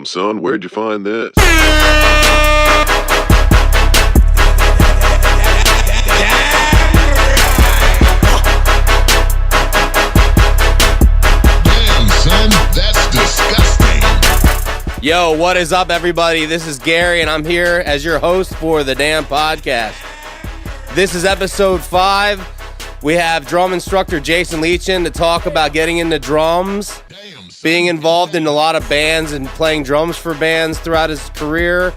son, where'd you find this? Damn, son, that's disgusting. Yo, what is up, everybody? This is Gary, and I'm here as your host for the D.A.M.N podcast. This is episode 5. We have drum instructor Jason Lech to talk about getting into drums, being involved in a lot of bands and playing drums for bands throughout his career,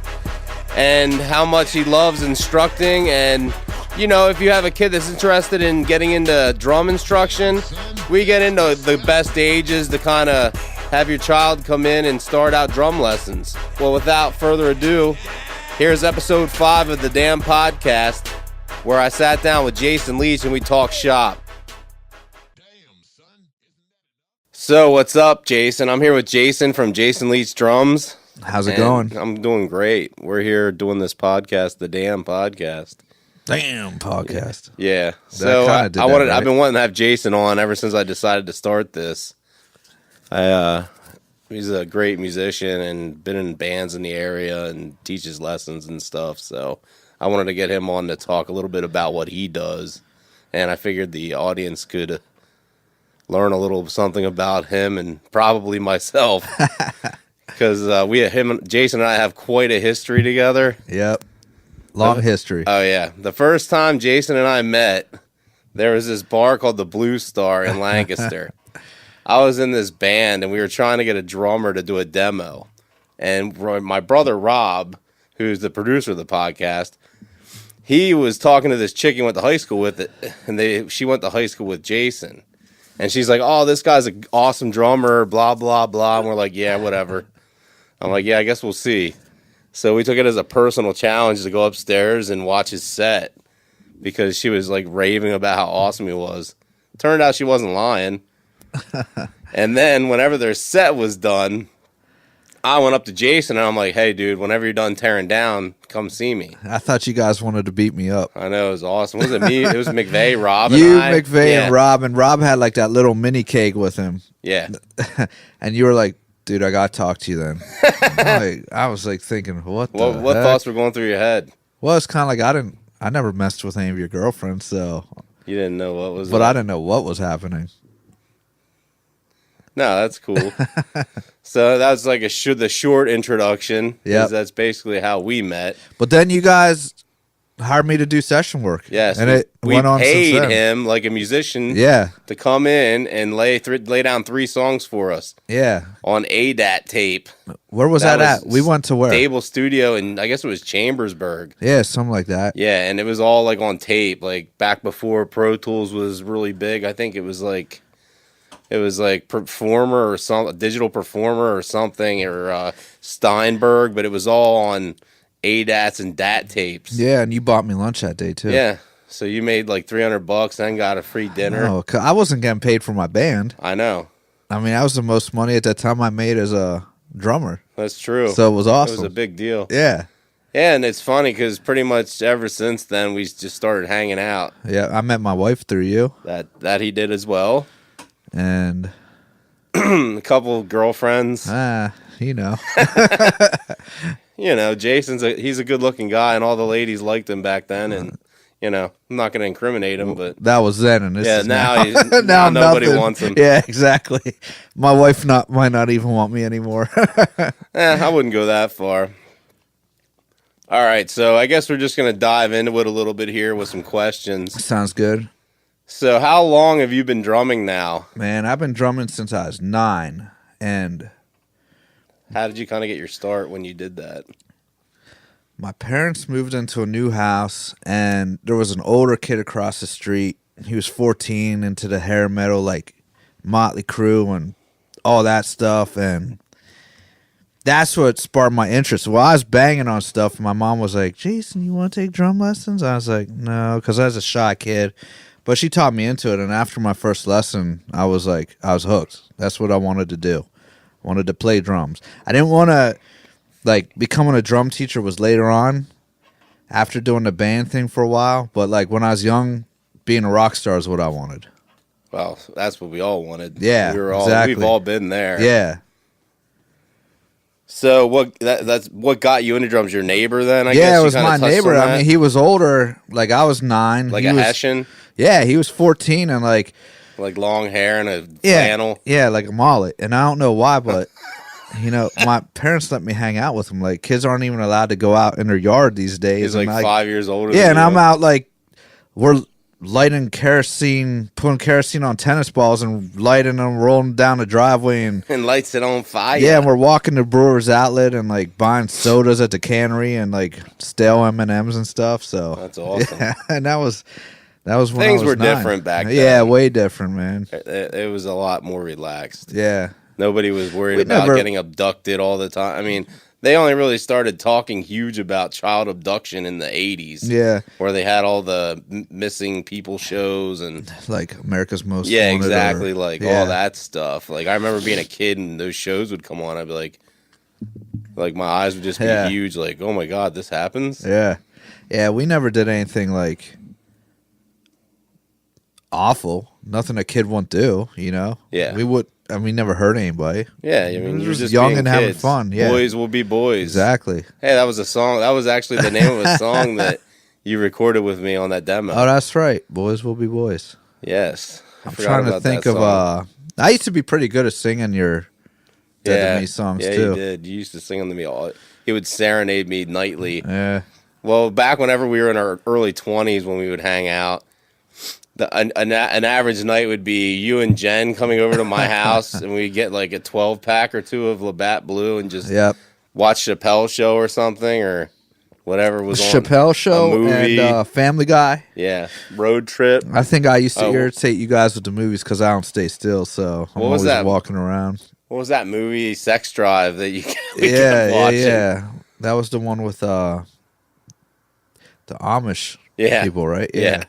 and how much he loves instructing. And, you know, if you have a kid that's interested in getting into drum instruction, we get into the best ages to kind of have your child come in and start out drum lessons. Well, without further ado, here's episode 5 of the D.A.M.N podcast, where I sat down with Jason Lech and we talked shop. So what's up, Jason? I'm here with Jason from Jason Lech Drums. How's it going? I'm doing great. We're here doing this podcast, the D.A.M.N podcast. D.A.M.N podcast. Yeah. So I've been wanting to have Jason on ever since I decided to start this. He's a great musician and been in bands in the area and teaches lessons and stuff. So I wanted to get him on to talk a little bit about what he does. And I figured the audience could learn a little something about him and probably myself. Because Jason and I have quite a history together. Yep. Long history. Oh, yeah. The first time Jason and I met, there was this bar called the Blue Star in Lancaster. I was in this band, and we were trying to get a drummer to do a demo. And my brother, Rob, who's the producer of the podcast, he was talking to this chick he went to high school with, and she went to high school with Jason. And she's like, oh, this guy's an awesome drummer, blah, blah, blah. And we're like, yeah, whatever. I'm like, yeah, I guess we'll see. So we took it as a personal challenge to go upstairs and watch his set because she was like raving about how awesome he was. Turned out she wasn't lying. And then whenever their set was done, I went up to Jason and I'm like, hey, dude, whenever you're done tearing down, come see me. I thought you guys wanted to beat me up. I know, it was awesome. Was it me? It was McVeigh, Rob, and Rob. And Rob had like that little mini keg with him. Yeah. And you were like, dude, I got to talk to you then. I was like thinking, what thoughts were going through your head? Well, it's kind of like I never messed with any of your girlfriends, so. You didn't know what was But I didn't know what was happening. No, that's cool. So that was like the short introduction. Yeah, that's basically how we met. But then you guys hired me to do session work. Yes, and we paid him like a musician. Yeah, to come in and lay down 3 songs for us. Yeah, on ADAT tape. Where was that at? We went to where? Stable Studio, and I guess it was Chambersburg. Yeah, something like that. Yeah, and it was all like on tape, like back before Pro Tools was really big. I think it was like Performer or some Digital Performer or something, or Steinberg, but it was all on ADATs and DAT tapes. Yeah, and you bought me lunch that day too. Yeah, so you made like $300 and got a free dinner. Oh, I wasn't getting paid for my band. I know. I mean, that was the most money at that time I made as a drummer. That's true. So it was awesome. It was a big deal. Yeah. Yeah, and it's funny because pretty much ever since then we just started hanging out. Yeah, I met my wife through you. That he did as well. And a couple girlfriends. You know. You know, he's a good-looking guy, and all the ladies liked him back then. And you know, I'm not going to incriminate him, but that was then, and this is now. Now nobody wants him. Yeah, exactly. My wife might not even want me anymore. I wouldn't go that far. All right, so I guess we're just going to dive into it a little bit here with some questions. Sounds good. So how long have you been drumming now? Man, I've been drumming since I was 9. And how did you kind of get your start when you did that? My parents moved into a new house, and there was an older kid across the street. He was 14, into the hair metal, like Motley Crue and all that stuff. And that's what sparked my interest. Well, I was banging on stuff, and my mom was like, Jason, you want to take drum lessons? I was like, no, because I was a shy kid. But she taught me into it, and after my first lesson, I was hooked. That's what I wanted to do. I wanted to play drums. I didn't want to, becoming a drum teacher was later on, after doing the band thing for a while. But, when I was young, being a rock star is what I wanted. Well, that's what we all wanted. Yeah, exactly. We've all been there. Yeah. So that's what got you into drums? Your neighbor then? I guess Yeah, it you was kinda my touched neighbor. on I that? mean, he was older. Like I was 9. Like he a was, Hessian, Yeah, he was 14, and like like long hair and a yeah, flannel. yeah, like a mullet. And I don't know why, but my parents let me hang out with him. Like kids aren't even allowed to go out in their yard these days. He's like and 5 years older. yeah, than and you. I'm out like we're lighting kerosene, putting kerosene on tennis balls and lighting them, rolling down the driveway, and and lights it on fire. yeah, and we're walking to Brewer's Outlet and like buying sodas at the cannery and like stale M&Ms and stuff. So That's awesome. Yeah, and that was when Things I was were 9. different back Yeah, then. way different, man. It was a lot more relaxed. Yeah, Nobody was worried We about never- getting abducted all the time. I mean, they only really started talking huge about child abduction in the 80s. yeah, Where they had all the missing people shows and like America's Most yeah, Wanted exactly, or- like yeah. all that stuff. Like I remember being a kid and those shows would come on, I'd be like my eyes would just be Yeah. huge, like, oh my god, this happens. Yeah, yeah. We never did anything like awful. Nothing a kid won't do. Yeah. we would. I mean, never hurt anybody. Yeah, I mean, We were you're just just young being and having kids. fun, yeah. Boys will be boys. Exactly. Hey, that was a song. That was actually the name of a song that you recorded with me on that demo. Oh, that's right. Boys will be boys. Yes. I I'm forgot trying to about think that of. song. I used to be pretty good at singing your Dead to Me songs yeah, too. you did. You used to sing them to me all. He would serenade me nightly. Yeah. Well, back whenever we were in our early 20s when we would hang out, an average night would be you and Jen coming over to my house, and we'd get like a 12-pack or two of Labatt Blue and just Yep. watch Chappelle Show or something or whatever was on. Chappelle Show A movie. and Family Guy. Yeah, Road Trip. I think I used to Oh. irritate you guys with the movies because I don't stay still, so I'm What was always that? walking around. What was that movie, Sex Drive, that we Yeah, kept watching? yeah. That was the one with the Amish Yeah. people, right? Yeah.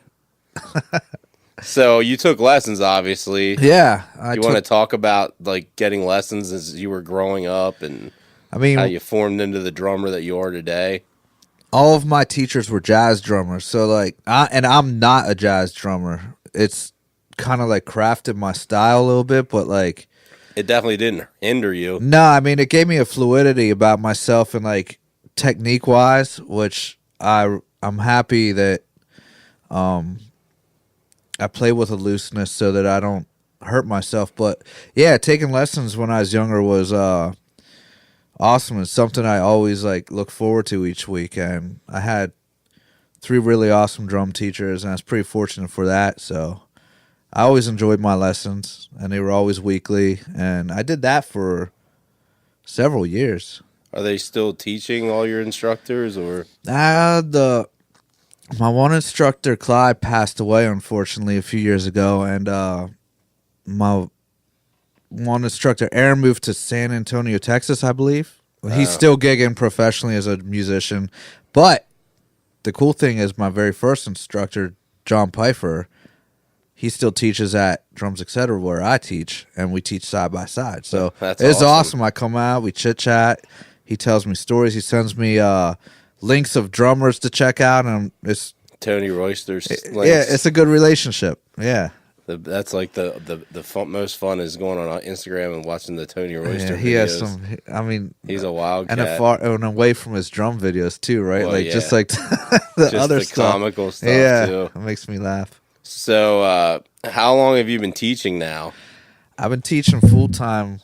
So you took lessons, obviously. Yeah. You want to talk about like getting lessons as you were growing up and I mean, how you formed into the drummer that you are today? all of my teachers were jazz drummers, so like, I'm not a jazz drummer. It's kind of like crafted my style a little bit, but like, It definitely didn't hinder you. no, I mean, it gave me a fluidity about myself and like technique wise, which I'm happy that I play with a looseness so that I don't hurt myself. But yeah, taking lessons when I was younger was awesome. It's something I always like look forward to each week, and I had 3 really awesome drum teachers, and I was pretty fortunate for that. So I always enjoyed my lessons, and they were always weekly, and I did that for several years. Are they still teaching all your instructors or? My one instructor, Clyde, passed away unfortunately a few years ago, and my one instructor, Aaron, moved to San Antonio, Texas, I believe. He's still gigging professionally as a musician, but the cool thing is my very first instructor, John Pfeiffer, he still teaches at Drums Etc. where I teach, and we teach side by side. So That's it's awesome. awesome. I come out, we chit chat. He tells me stories. He sends me links of drummers to check out, and it's Tony Royster's links. yeah, it's a good relationship. Yeah, That's like the most fun is going on Instagram and watching the Tony Royster yeah. He videos. has some. I mean, He's a wild and cat. away from his drum videos too, right? Well, like yeah. just like the Just other the stuff. comical stuff, yeah, too. it makes me laugh. So, how long have you been teaching now? I've been teaching full time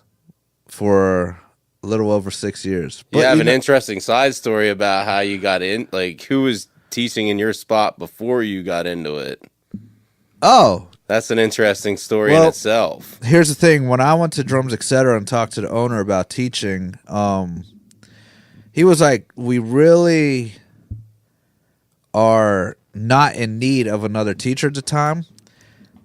for a little over 6 years. You have an know- interesting side story about how you got in. Like, who was teaching in your spot before you got into it? Oh, That's an interesting story in Well, itself. here's the thing. When I went to Drums Etc. and talked to the owner about teaching, he was like, "We really are not in need of another teacher at the time."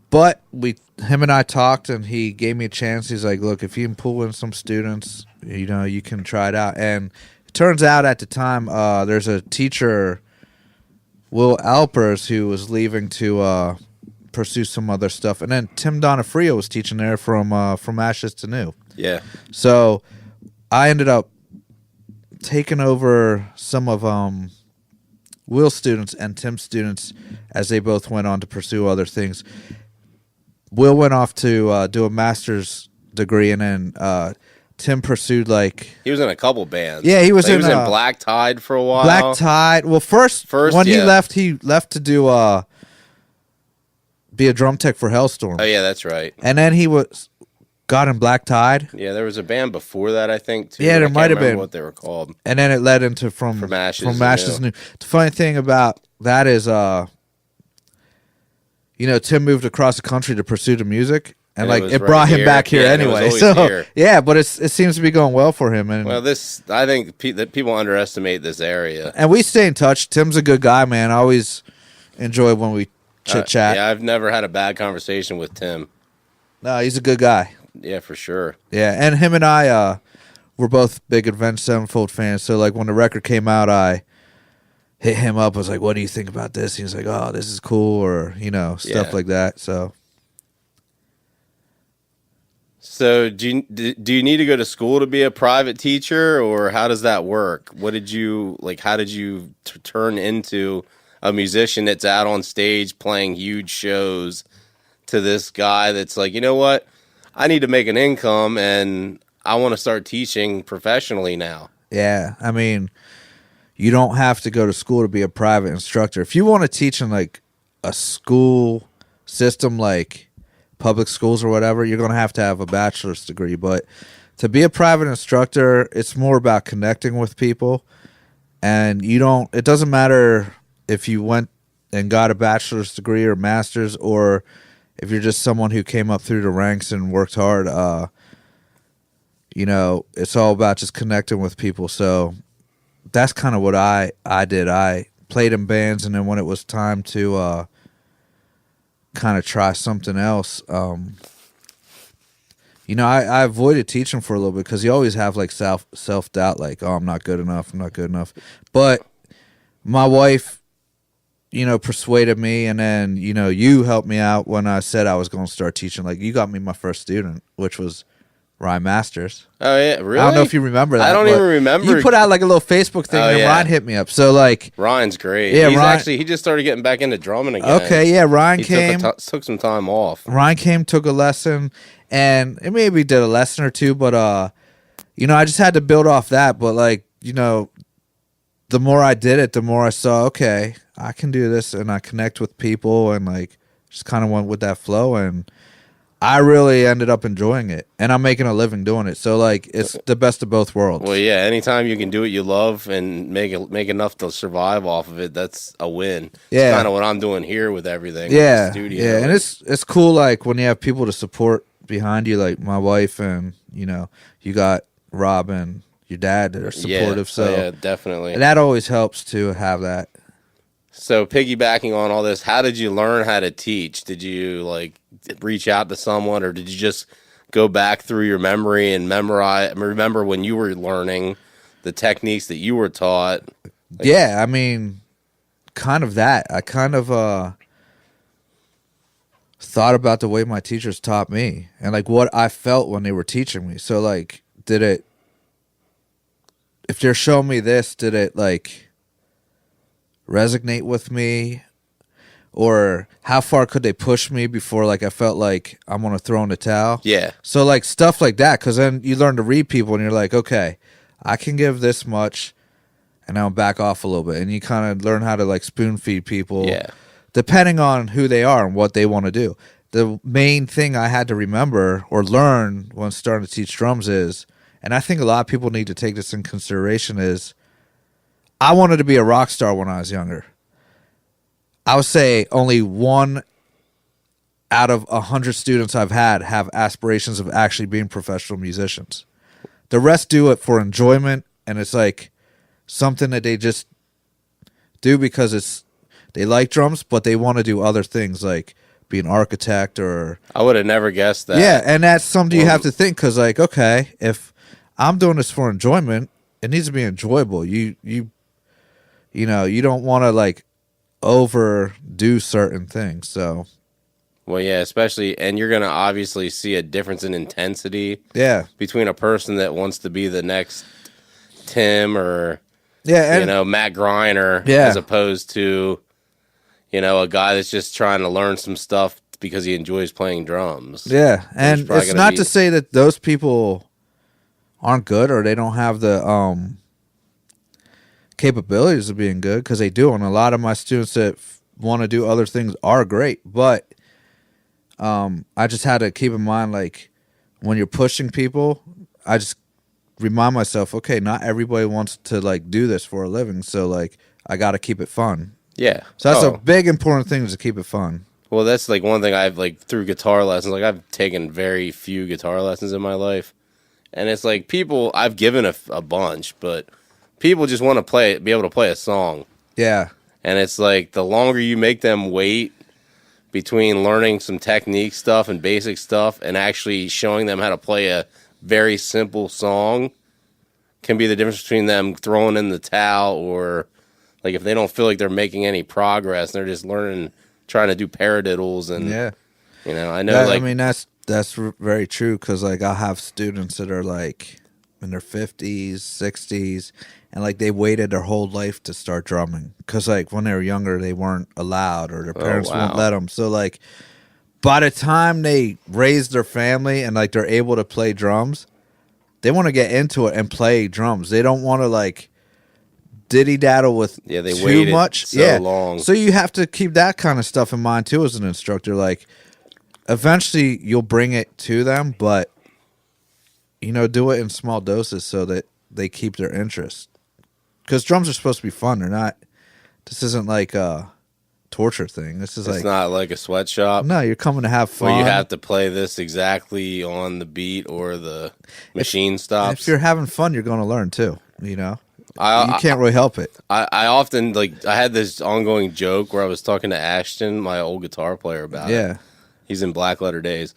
But him and I talked, and he gave me a chance. He's like, "Look, if you can pull in some students, you can try it out." And it turns out at the time, there's a teacher, Will Alpers, who was leaving to pursue some other stuff, and then Tim Donofrio was teaching there from Ashes to New. Yeah. So I ended up taking over some of Will's students and Tim's students as they both went on to pursue other things. Will went off to do a master's degree, and then Tim pursued like He was in a couple bands. Yeah, he was Like, in, Black Tide for a while. Black Tide. Well, first when he left to do be a drum tech for Hellstorm. Oh yeah, that's right. And then he got in Black Tide. Yeah, there was a band before that, I think, too. Yeah, there might have been what they were called. And then it led into From Ashes New. The funny thing about that is, Tim moved across the country to pursue the music, and like it brought him back here anyway. So here. Yeah, but it seems to be going well for him. And I think that people underestimate this area. And we stay in touch. Tim's a good guy, man. I always enjoy when we chit chat. Yeah, I've never had a bad conversation with Tim. No, he's a good guy. Yeah, for sure. Yeah, and him and I were both big Avenged Sevenfold fans. So like when the record came out, I hit him up. I was like, "What do you think about this?" He was like, "Oh, this is cool," or stuff like that. So do you need to go to school to be a private teacher, or how does that work? What did you like? How did you turn into a musician that's out on stage playing huge shows to this guy that's like, you know what? I need to make an income and I want to start teaching professionally now. Yeah, I mean, you don't have to go to school to be a private instructor. If you want to teach in like a school system like public schools or whatever, you're going to have a bachelor's degree. But to be a private instructor, it's more about connecting with people. And it doesn't matter if you went and got a bachelor's degree or master's, or if you're just someone who came up through the ranks and worked hard. It's all about just connecting with people. So that's kind of what I did. I played in bands, and then when it was time to kind of try something else, I avoided teaching for a little bit because you always have like self-doubt, like, oh, I'm not good enough. But my wife, persuaded me, and then, you helped me out when I said I was going to start teaching. Like, you got me my first student, which was Ryan Masters. Oh, yeah, really? I don't know if you remember that. I don't even remember. You put out like a little Facebook thing, and Ryan hit me up. So, like... Ryan's great. Yeah, he just started getting back into drumming again. Okay, yeah, Ryan came... took some time off. Ryan came, took a lesson, and it maybe did a lesson or two, but, I just had to build off that. But, like, the more I did it, the more I saw, okay, I can do this, and I connect with people, and like just kind of went with that flow, and I really ended up enjoying it, and I'm making a living doing it. So like it's the best of both worlds. Well, yeah, anytime you can do what you love and make enough to survive off of it, that's a win. Yeah, it's kind of what I'm doing here with everything. Yeah, with the studio. Yeah, and it's cool like when you have people to support behind you, like my wife, and you got Rob and your dad that are supportive. Yeah, definitely. And that always helps to have that. So piggybacking on all this, how did you learn how to teach? Did you like reach out to someone, or did you just go back through your memory and remember when you were learning the techniques that you were taught? Yeah, I mean, kind of that. I kind of thought about the way my teachers taught me and like what I felt when they were teaching me. So like, if they're showing me this, did it like resonate with me, or how far could they push me before like I felt like I'm gonna throw in the towel? Yeah. So like stuff like that, because then you learn to read people, and you're like, okay, I can give this much, and I'll back off a little bit, and you kind of learn how to like spoon feed people, depending on who they are and what they want to do. The main thing I had to remember or learn when starting to teach drums is, and I think a lot of people need to take this in consideration, is I wanted to be a rock star when I was younger. I would say only 1 out of 100 students I've had have aspirations of actually being professional musicians. The rest do it for enjoyment, and it's like something that they just do because they like drums, but they want to do other things like be an architect or... I would have never guessed that. Yeah, and that's something you have to think, because like, okay, if I'm doing this for enjoyment, it needs to be enjoyable. You don't want to like overdo certain things. So, well, yeah, especially, and you're gonna obviously see a difference in intensity. Yeah, between a person that wants to be the next Tim or Matt Greiner, as opposed to a guy that's just trying to learn some stuff because he enjoys playing drums. Yeah, and it's not to say that those people aren't good or they don't have the capabilities of being good, because they do, and a lot of my students that want to do other things are great, but I just had to keep in mind, like, when you're pushing people, I just remind myself, okay, not everybody wants to like do this for a living, so like I got to keep it fun. Yeah. So that's a big important thing, is to keep it fun. Well, that's like one thing I've like through guitar lessons. Like I've taken very few guitar lessons in my life, and it's like people I've given a bunch, but people just want to be able to play a song. Yeah. And it's like the longer you make them wait between learning some technique stuff and basic stuff and actually showing them how to play a very simple song can be the difference between them throwing in the towel, or like if they don't feel like they're making any progress, they're just learning, trying to do paradiddles. And Yeah. you know, I know, like, I mean, that's very true, because like I'll have students that are like in their 50s, 60s, and like they waited their whole life to start drumming, because like when they were younger they weren't allowed, or their parents wouldn't let them. So like by the time they raise their family and like they're able to play drums, they want to get into it and play drums. They don't want to like diddy daddle with they too waited much. so long. So you have to keep that kind of stuff in mind too as an instructor. Like eventually you'll bring it to them, but you know, do it in small doses so that they keep their interest. Because drums are supposed to be fun. They're not. This isn't like a torture thing. This is it's not like a sweatshop. No, you're coming to have fun. Where you have to play this exactly on the beat or the machine stops. If you're having fun, you're going to learn too. You know, you can't really help it. I often like. I had this ongoing joke where I was talking to Ashton, my old guitar player, about it. He's in Black Letter Days,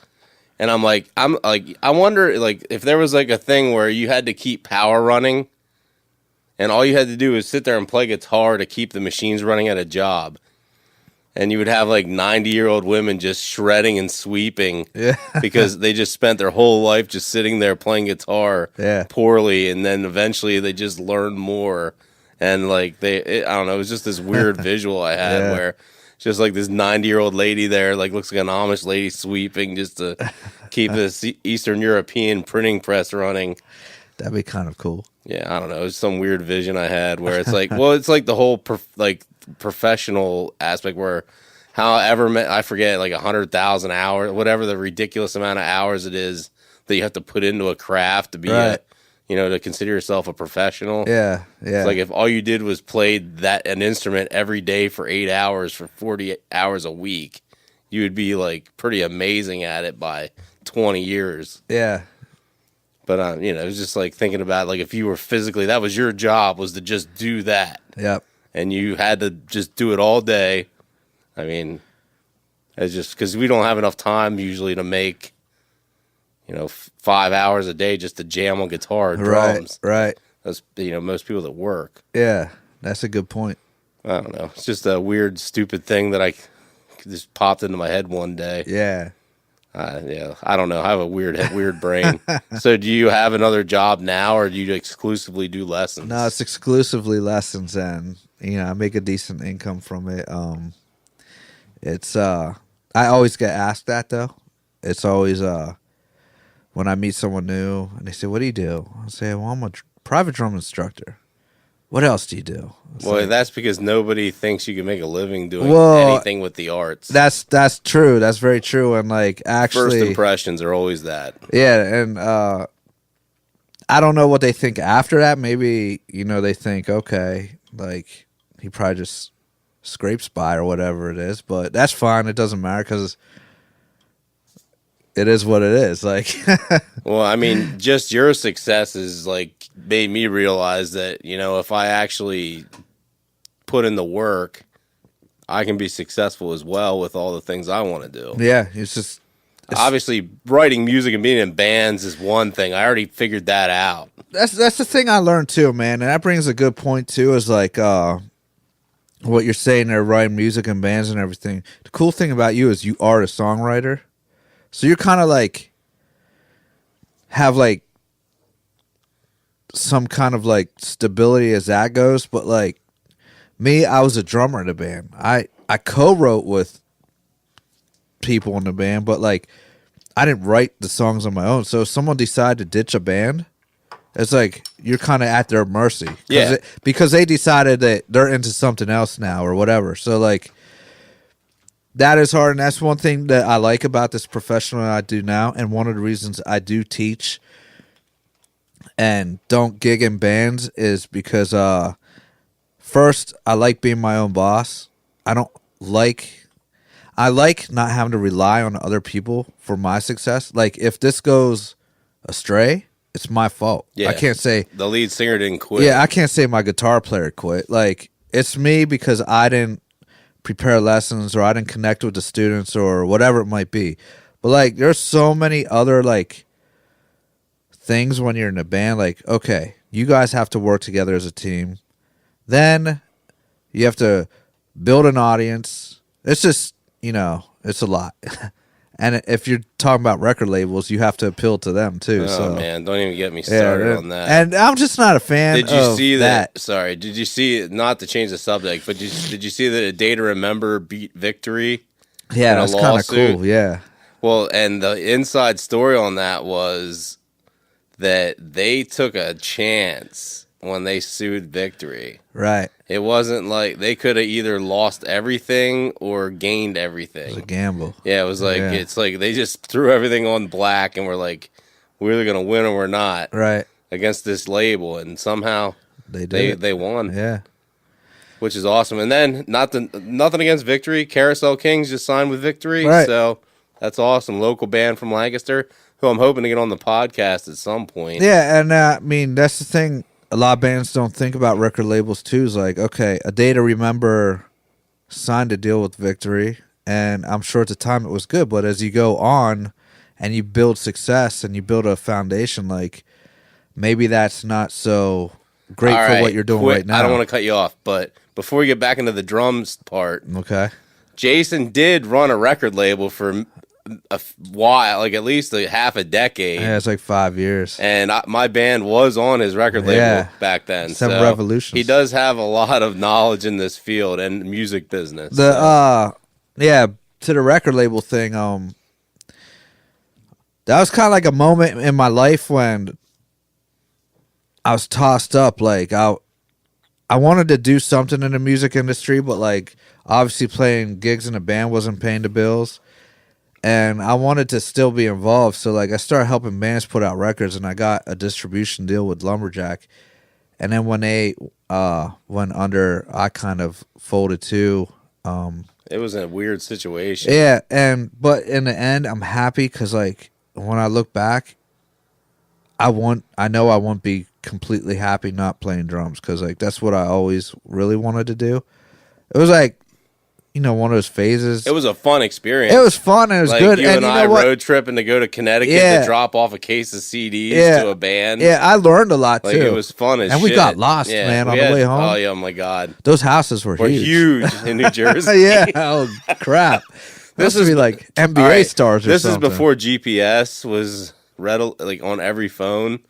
and I'm like, I wonder, like, if there was like a thing where you had to keep power running, and all you had to do was sit there and play guitar to keep the machines running at a job. And you would have like 90-year-old women just shredding and sweeping because they just spent their whole life just sitting there playing guitar poorly. And then eventually they just learned more. And like I don't know, it was just this weird visual I had where just like this 90-year-old lady there, like looks like an Amish lady sweeping just to keep this Eastern European printing press running. That'd be kind of cool. Yeah, I don't know. It's some weird vision I had where it's like, well, it's like the whole professional aspect where I forget, like 100,000 hours, whatever the ridiculous amount of hours it is that you have to put into a craft to be to consider yourself a professional. Yeah. It's like if all you did was played an instrument every day for 8 hours for 40 hours a week, you would be like pretty amazing at it by 20 years. Yeah. But it was just like thinking about, like, if you were physically, that was your job, was to just do that. Yep. And you had to just do it all day. I mean, it's just because we don't have enough time usually to make, 5 hours a day just to jam on guitar and drums. Right. That's, most people that work. Yeah, that's a good point. I don't know. It's just a weird, stupid thing that I just popped into my head one day. Yeah. I don't know. I have a weird brain. So do you have another job now, or do you exclusively do lessons? No, it's exclusively lessons, and I make a decent income from it. It's I always get asked that though. It's always when I meet someone new and they say, "What do you do?" I say, "Well, I'm a private drum instructor." What else do you do? Well, that's because nobody thinks you can make a living doing anything with the arts. That's true. That's very true. And like, actually, first impressions are always that. Yeah, and I don't know what they think after that. Maybe they think, okay, like he probably just scrapes by or whatever it is. But that's fine. It doesn't matter because it is what it is. Like, well, I mean, just your success is like made me realize that if I actually put in the work, I can be successful as well with all the things I want to do. Yeah, it's obviously writing music and being in bands is one thing. I already figured that out. That's the thing I learned too, man, and that brings a good point too. Is like what you're saying there, writing music and bands and everything. The cool thing about you is you are a songwriter, so you're kind of like have like some kind of like stability as that goes. But like me, I was a drummer in the band. I co-wrote with people in the band, but like I didn't write the songs on my own. So if someone decided to ditch a band, It's like you're kind of at their mercy. Yeah. Because they decided that they're into something else now or whatever. So, like, that is hard. And that's one thing that I like about this profession I do now. And one of the reasons I do teach and don't gig in bands is because, first, I like being my own boss. I like not having to rely on other people for my success. Like, if this goes astray, it's my fault. Yeah. I can't say the lead singer didn't quit. Yeah, I can't say my guitar player quit. Like, it's me because I didn't prepare lessons or I didn't connect with the students or whatever it might be. But, like, there's so many other, like, things when you're in a band. Like, okay, you guys have to work together as a team. Then you have to build an audience. It's just, it's a lot. And if you're talking about record labels, you have to appeal to them too. Oh man, don't even get me started on that. And I'm just not a fan. Did you of see that? Sorry, did you see? Not to change the subject, but did you see that A Day to Remember beat Victory? Yeah, in a that's kind of lawsuit? cool. Yeah. Well, and the inside story on that was that they took a chance when they sued Victory. Right. It wasn't like they could have either lost everything or gained everything. It was a gamble. Yeah, it was like it's like they just threw everything on black and were like, we're either gonna win or we're not. Right. Against this label, and somehow they won. Yeah. Which is awesome. And then nothing against Victory. Carousel Kings just signed with Victory, Right. so that's awesome. Local band from Lancaster, who I'm hoping to get on the podcast at some point. Yeah, and I mean that's the thing. A lot of bands don't think about record labels too. Is like, okay, A Day to Remember signed a deal with Victory, and I'm sure at the time it was good. But as you go on and you build success and you build a foundation, like maybe that's not so great All for right, what you're doing quick, right now. I don't want to cut you off, but before we get back into the drums part, Okay. Jason did run a record label for a while, like at least half a decade. Yeah, it's like 5 years. And my band was on his record label Yeah. back then. Seven so Revolutions. He does have a lot of knowledge in this field and music business. To the record label thing, that was kind of like a moment in my life when I was tossed up. Like I wanted to do something in the music industry, but like obviously playing gigs in a band wasn't paying the bills. And I wanted to still be involved. So like I started helping bands put out records, and I got a distribution deal with Lumberjack. And then when they went under, I kind of folded too. It was a weird situation. Yeah, but in the end, I'm happy because like when I look back, I know I won't be completely happy not playing drums because like that's what I always really wanted to do. It was like, one of those phases. It was a fun experience. It was fun and it was like good. You and you I know what? road tripping to go to Connecticut Yeah. to drop off a case of CDs to a band. Yeah, I learned a lot Like too. it was fun as and shit. we got lost, Yeah, man, on we the had- way home. Oh yeah, my God. Those houses were We're huge in New Jersey. Yeah. Oh crap. This would be like NBA All right, stars or this something. is before GPS was like on every phone.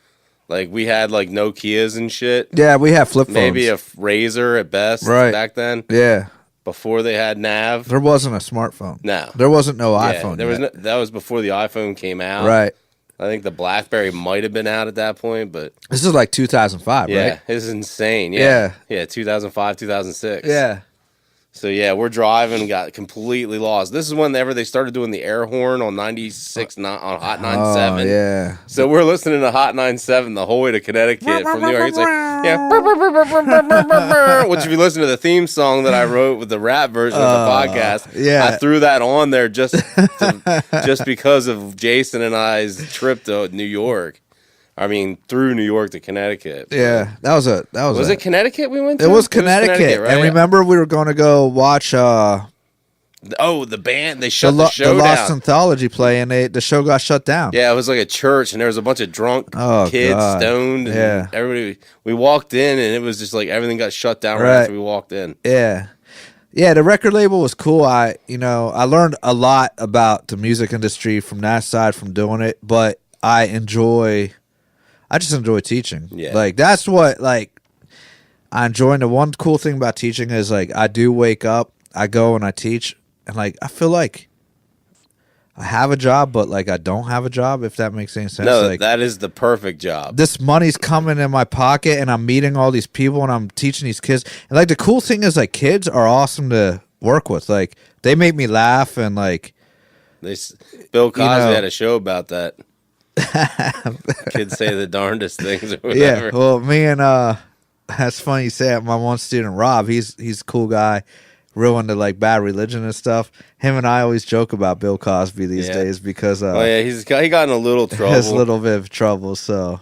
Like we had like Nokias and shit. Yeah, we have flip phones. Maybe a Razor at best Right. back then. Yeah. Before they had nav. There wasn't a smartphone. No. There wasn't no Yeah, iPhone. there was yet. that was before the iPhone came out. Right. I think the BlackBerry might have been out at that point, but This is like 2005, yeah, right? this is insane. Yeah. 2005, 2006. Yeah. So yeah, we're driving, got completely lost. This is whenever they started doing the air horn on 96 on Hot 97. Oh, yeah. So we're listening to Hot 97 the whole way to Connecticut from New York. It's like, yeah, which if you listen to the theme song that I wrote with the rap version of the podcast, yeah. I threw that on there just because of Jason and I's trip to New York. I mean, through New York to Connecticut. Yeah. Was it Connecticut we went to? It was Connecticut. right? And remember we were going to go watch the band, they shut the show the Lost down. Anthology play, and the show got shut down. Yeah, it was like a church, and there was a bunch of drunk kids, God. stoned, and Yeah. everybody. We walked in, and it was just like everything got shut down right after we walked in. Yeah. Yeah, the record label was cool. I learned a lot about the music industry from that side from doing it, but I just enjoy teaching. Yeah. Like that's what like I enjoy. And the one cool thing about teaching is like I do wake up, I go and I teach, and like I feel like I have a job, but like I don't have a job, if that makes any sense. No, like, that is the perfect job. this money's coming in my pocket and I'm meeting all these people and I'm teaching these kids. And like the cool thing is like kids are awesome to work with. Like they make me laugh and like Bill Cosby know. had a show about that. Kids say the darndest things or yeah. whatever. Well, me and that's funny you say it. My one student Rob, he's a cool guy, real into like bad religion and stuff. Him and I always joke about Bill Cosby these days because oh yeah, he got in a little trouble. has a little bit of trouble. So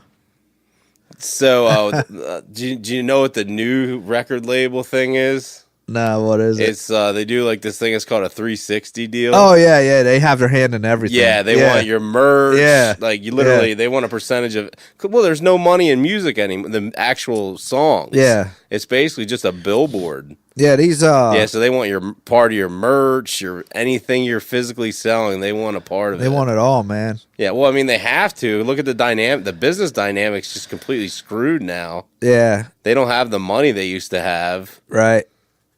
do you know what the new record label thing is? no, what is it? It's they do like this thing. It's called a 360 deal. Oh yeah, they have their hand in everything. Yeah, they want your merch. Yeah. Like you literally, they want a percentage of. Well, there's no money in music anymore. The actual songs. Yeah. It's basically just a billboard. Yeah, these Yeah, so they want your part of your merch, your anything you're physically selling. They want a part of it. they want it all, man. Yeah, well, I mean, they have to look at the business dynamics just completely screwed now. Yeah, They don't have the money they used to have. right.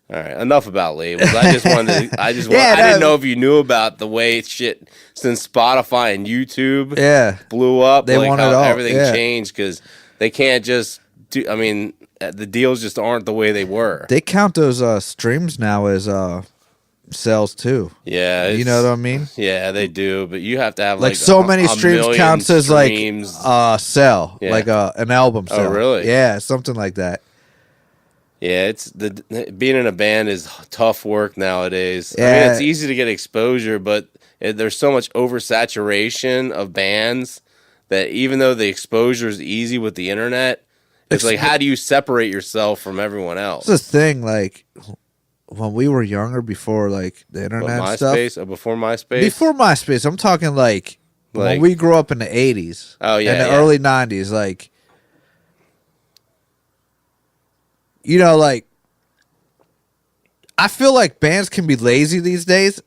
All right, enough about labels. I just wanted to, I Yeah, didn't know if you knew about the way shit since Spotify and YouTube Yeah, blew up. They like want how it all, everything yeah. changed because they can't just do. I mean, the deals just aren't the way they were. they count those streams now as sales too. Yeah, You know what I mean? Yeah, they do, but you have to have Like so many a streams million counts as streams. like sell, Yeah. like an album sell. Oh, really? Yeah, something like that. Yeah, it's being in a band is tough work nowadays. I mean, Yeah. it's easy to get exposure, but there's so much oversaturation of bands that even though the exposure is easy with the internet, it's like how do you separate yourself from everyone else? It's the thing, like when we were younger, before like the internet and stuff. MySpace? Before MySpace? Before MySpace, I'm talking like when we grew up in the 80s. Oh, yeah, and the yeah. early 90s, like you know, like I feel like bands can be lazy these days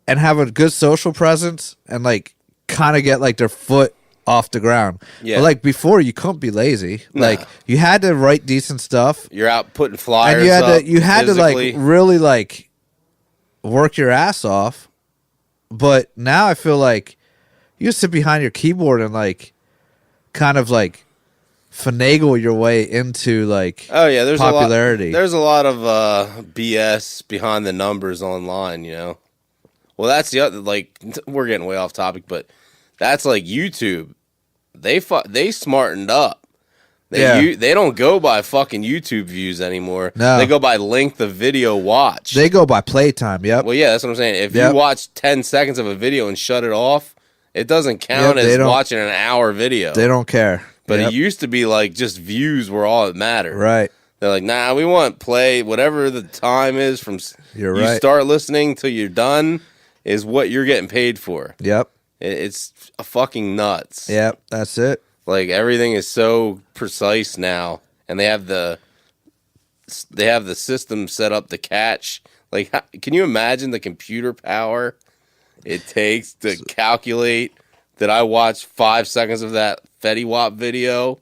and have a good social presence and like kind of get like their foot off the ground. Yeah. But like before, you couldn't be lazy. No. Like you had to write decent stuff, You're out putting flyers and you had to physically. like really like work your ass off. But now I feel like you sit behind your keyboard and kind of finagle your way into Oh yeah, there's popularity. There's a lot of BS behind the numbers online, you know. Well, that's the other. We're getting way off topic, but that's like YouTube. They smartened up. They don't go by fucking YouTube views anymore. No. They go by length of video watch. They go by playtime. Yep. Well, yeah, that's what I'm saying. If you watch 10 seconds of a video and shut it off, it doesn't count as watching an hour video. They don't care. But it used to be like just views were all that mattered. Right. They're like, nah, we want play, whatever the time is from You're you right. start listening till you're done is what you're getting paid for. Yep. It's fucking nuts. Yep. That's it. Like everything is so precise now, and they have the system set up to catch. Like, can you imagine the computer power it takes to calculate that I watched 5 seconds of that Fetty Wap video,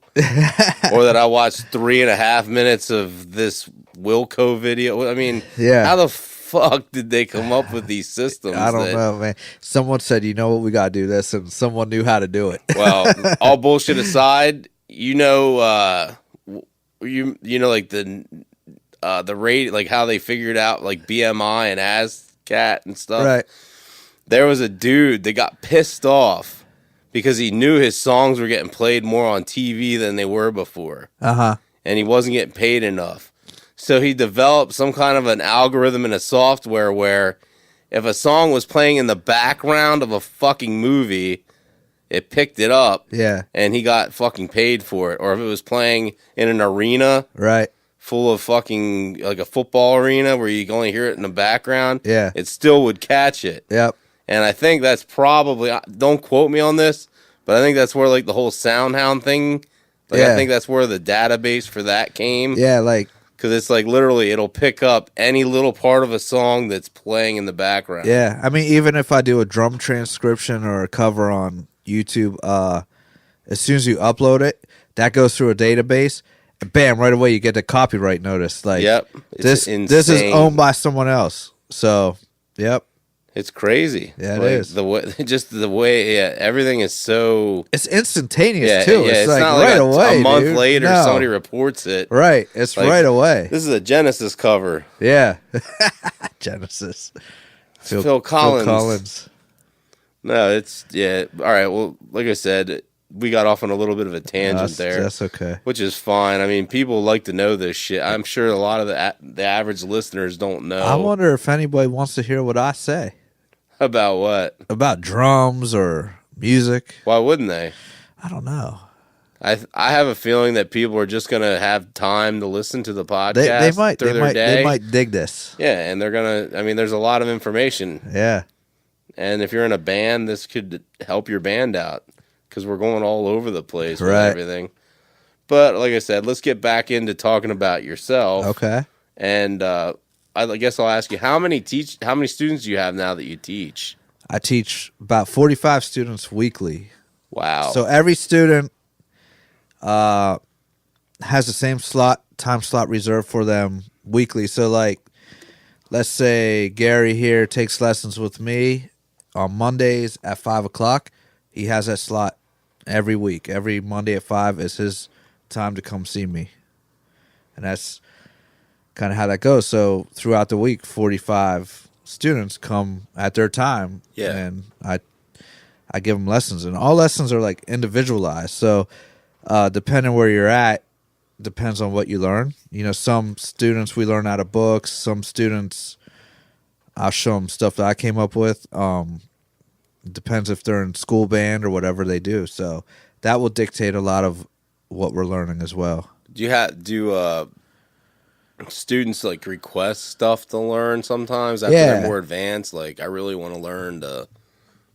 or that I watched 3.5 minutes of this Wilco video? I mean, how the fuck did they come up with these systems? I don't know, man. Someone said, you know what, we gotta do this, and someone knew how to do it. Well, all bullshit aside, you know like the rate, like how they figured out like BMI and ASCAT and stuff. Right. There was a dude that got pissed off because he knew his songs were getting played more on TV than they were before. Uh-huh. And he wasn't getting paid enough. So he developed some kind of an algorithm in a software where if a song was playing in the background of a fucking movie, it picked it up. Yeah. And he got fucking paid for it. Or if it was playing in an arena Right. full of fucking, like a football arena where you can only hear it in the background, Yeah. it still would catch it. Yep. And I think that's probably, don't quote me on this, but I think that's where like the whole SoundHound thing, I think that's where the database for that came. Yeah, like, because it's like literally it'll pick up any little part of a song that's playing in the background. yeah. I mean, even if I do a drum transcription or a cover on YouTube, as soon as you upload it, that goes through a database. And bam, right away you get the copyright notice. Like, Yep. this is owned by someone else. So, yep. It's crazy. Yeah, it is. The way, just the way, yeah, everything is so. It's instantaneous Yeah, too. yeah. It's like not right like away. a month dude. later, No. somebody reports it. Right. It's Like, right away. This is a Genesis cover. Yeah. Genesis. Phil Collins. No, it's yeah. All right. Well, like I said, we got off on a little bit of a tangent there. That's okay. Which is fine. I mean, people like to know this shit. I'm sure a lot of the average listeners don't know. I wonder if anybody wants to hear what I say about what? about drums or music. Why wouldn't they? I don't know. I have a feeling that people are just gonna have time to listen to the podcast. They might. through their day. They might dig this. Yeah, and they're gonna. I mean, there's a lot of information. Yeah. And if you're in a band, this could help your band out because we're going all over the place with Right. everything. But like I said, let's get back into talking about yourself. Okay. And I guess I'll ask you, how many students do you have now that you teach? I teach about 45 students weekly. Wow. So every student has the same time slot reserved for them weekly. So like, let's say Gary here takes lessons with me on Mondays at 5:00. He has that slot every week. Every Monday at 5 is his time to come see me. And that's kind of how that goes. So throughout the week, 45 students come at their time. Yeah. And I give them lessons. And all lessons are like individualized. So depending where you're at, depends on what you learn. You know, some students we learn out of books. Some students, I'll show them stuff that I came up with. It depends if they're in school band or whatever they do. So that will dictate a lot of what we're learning as well. Do students like request stuff to learn sometimes after Yeah. they're more advanced? Like, I really want to learn to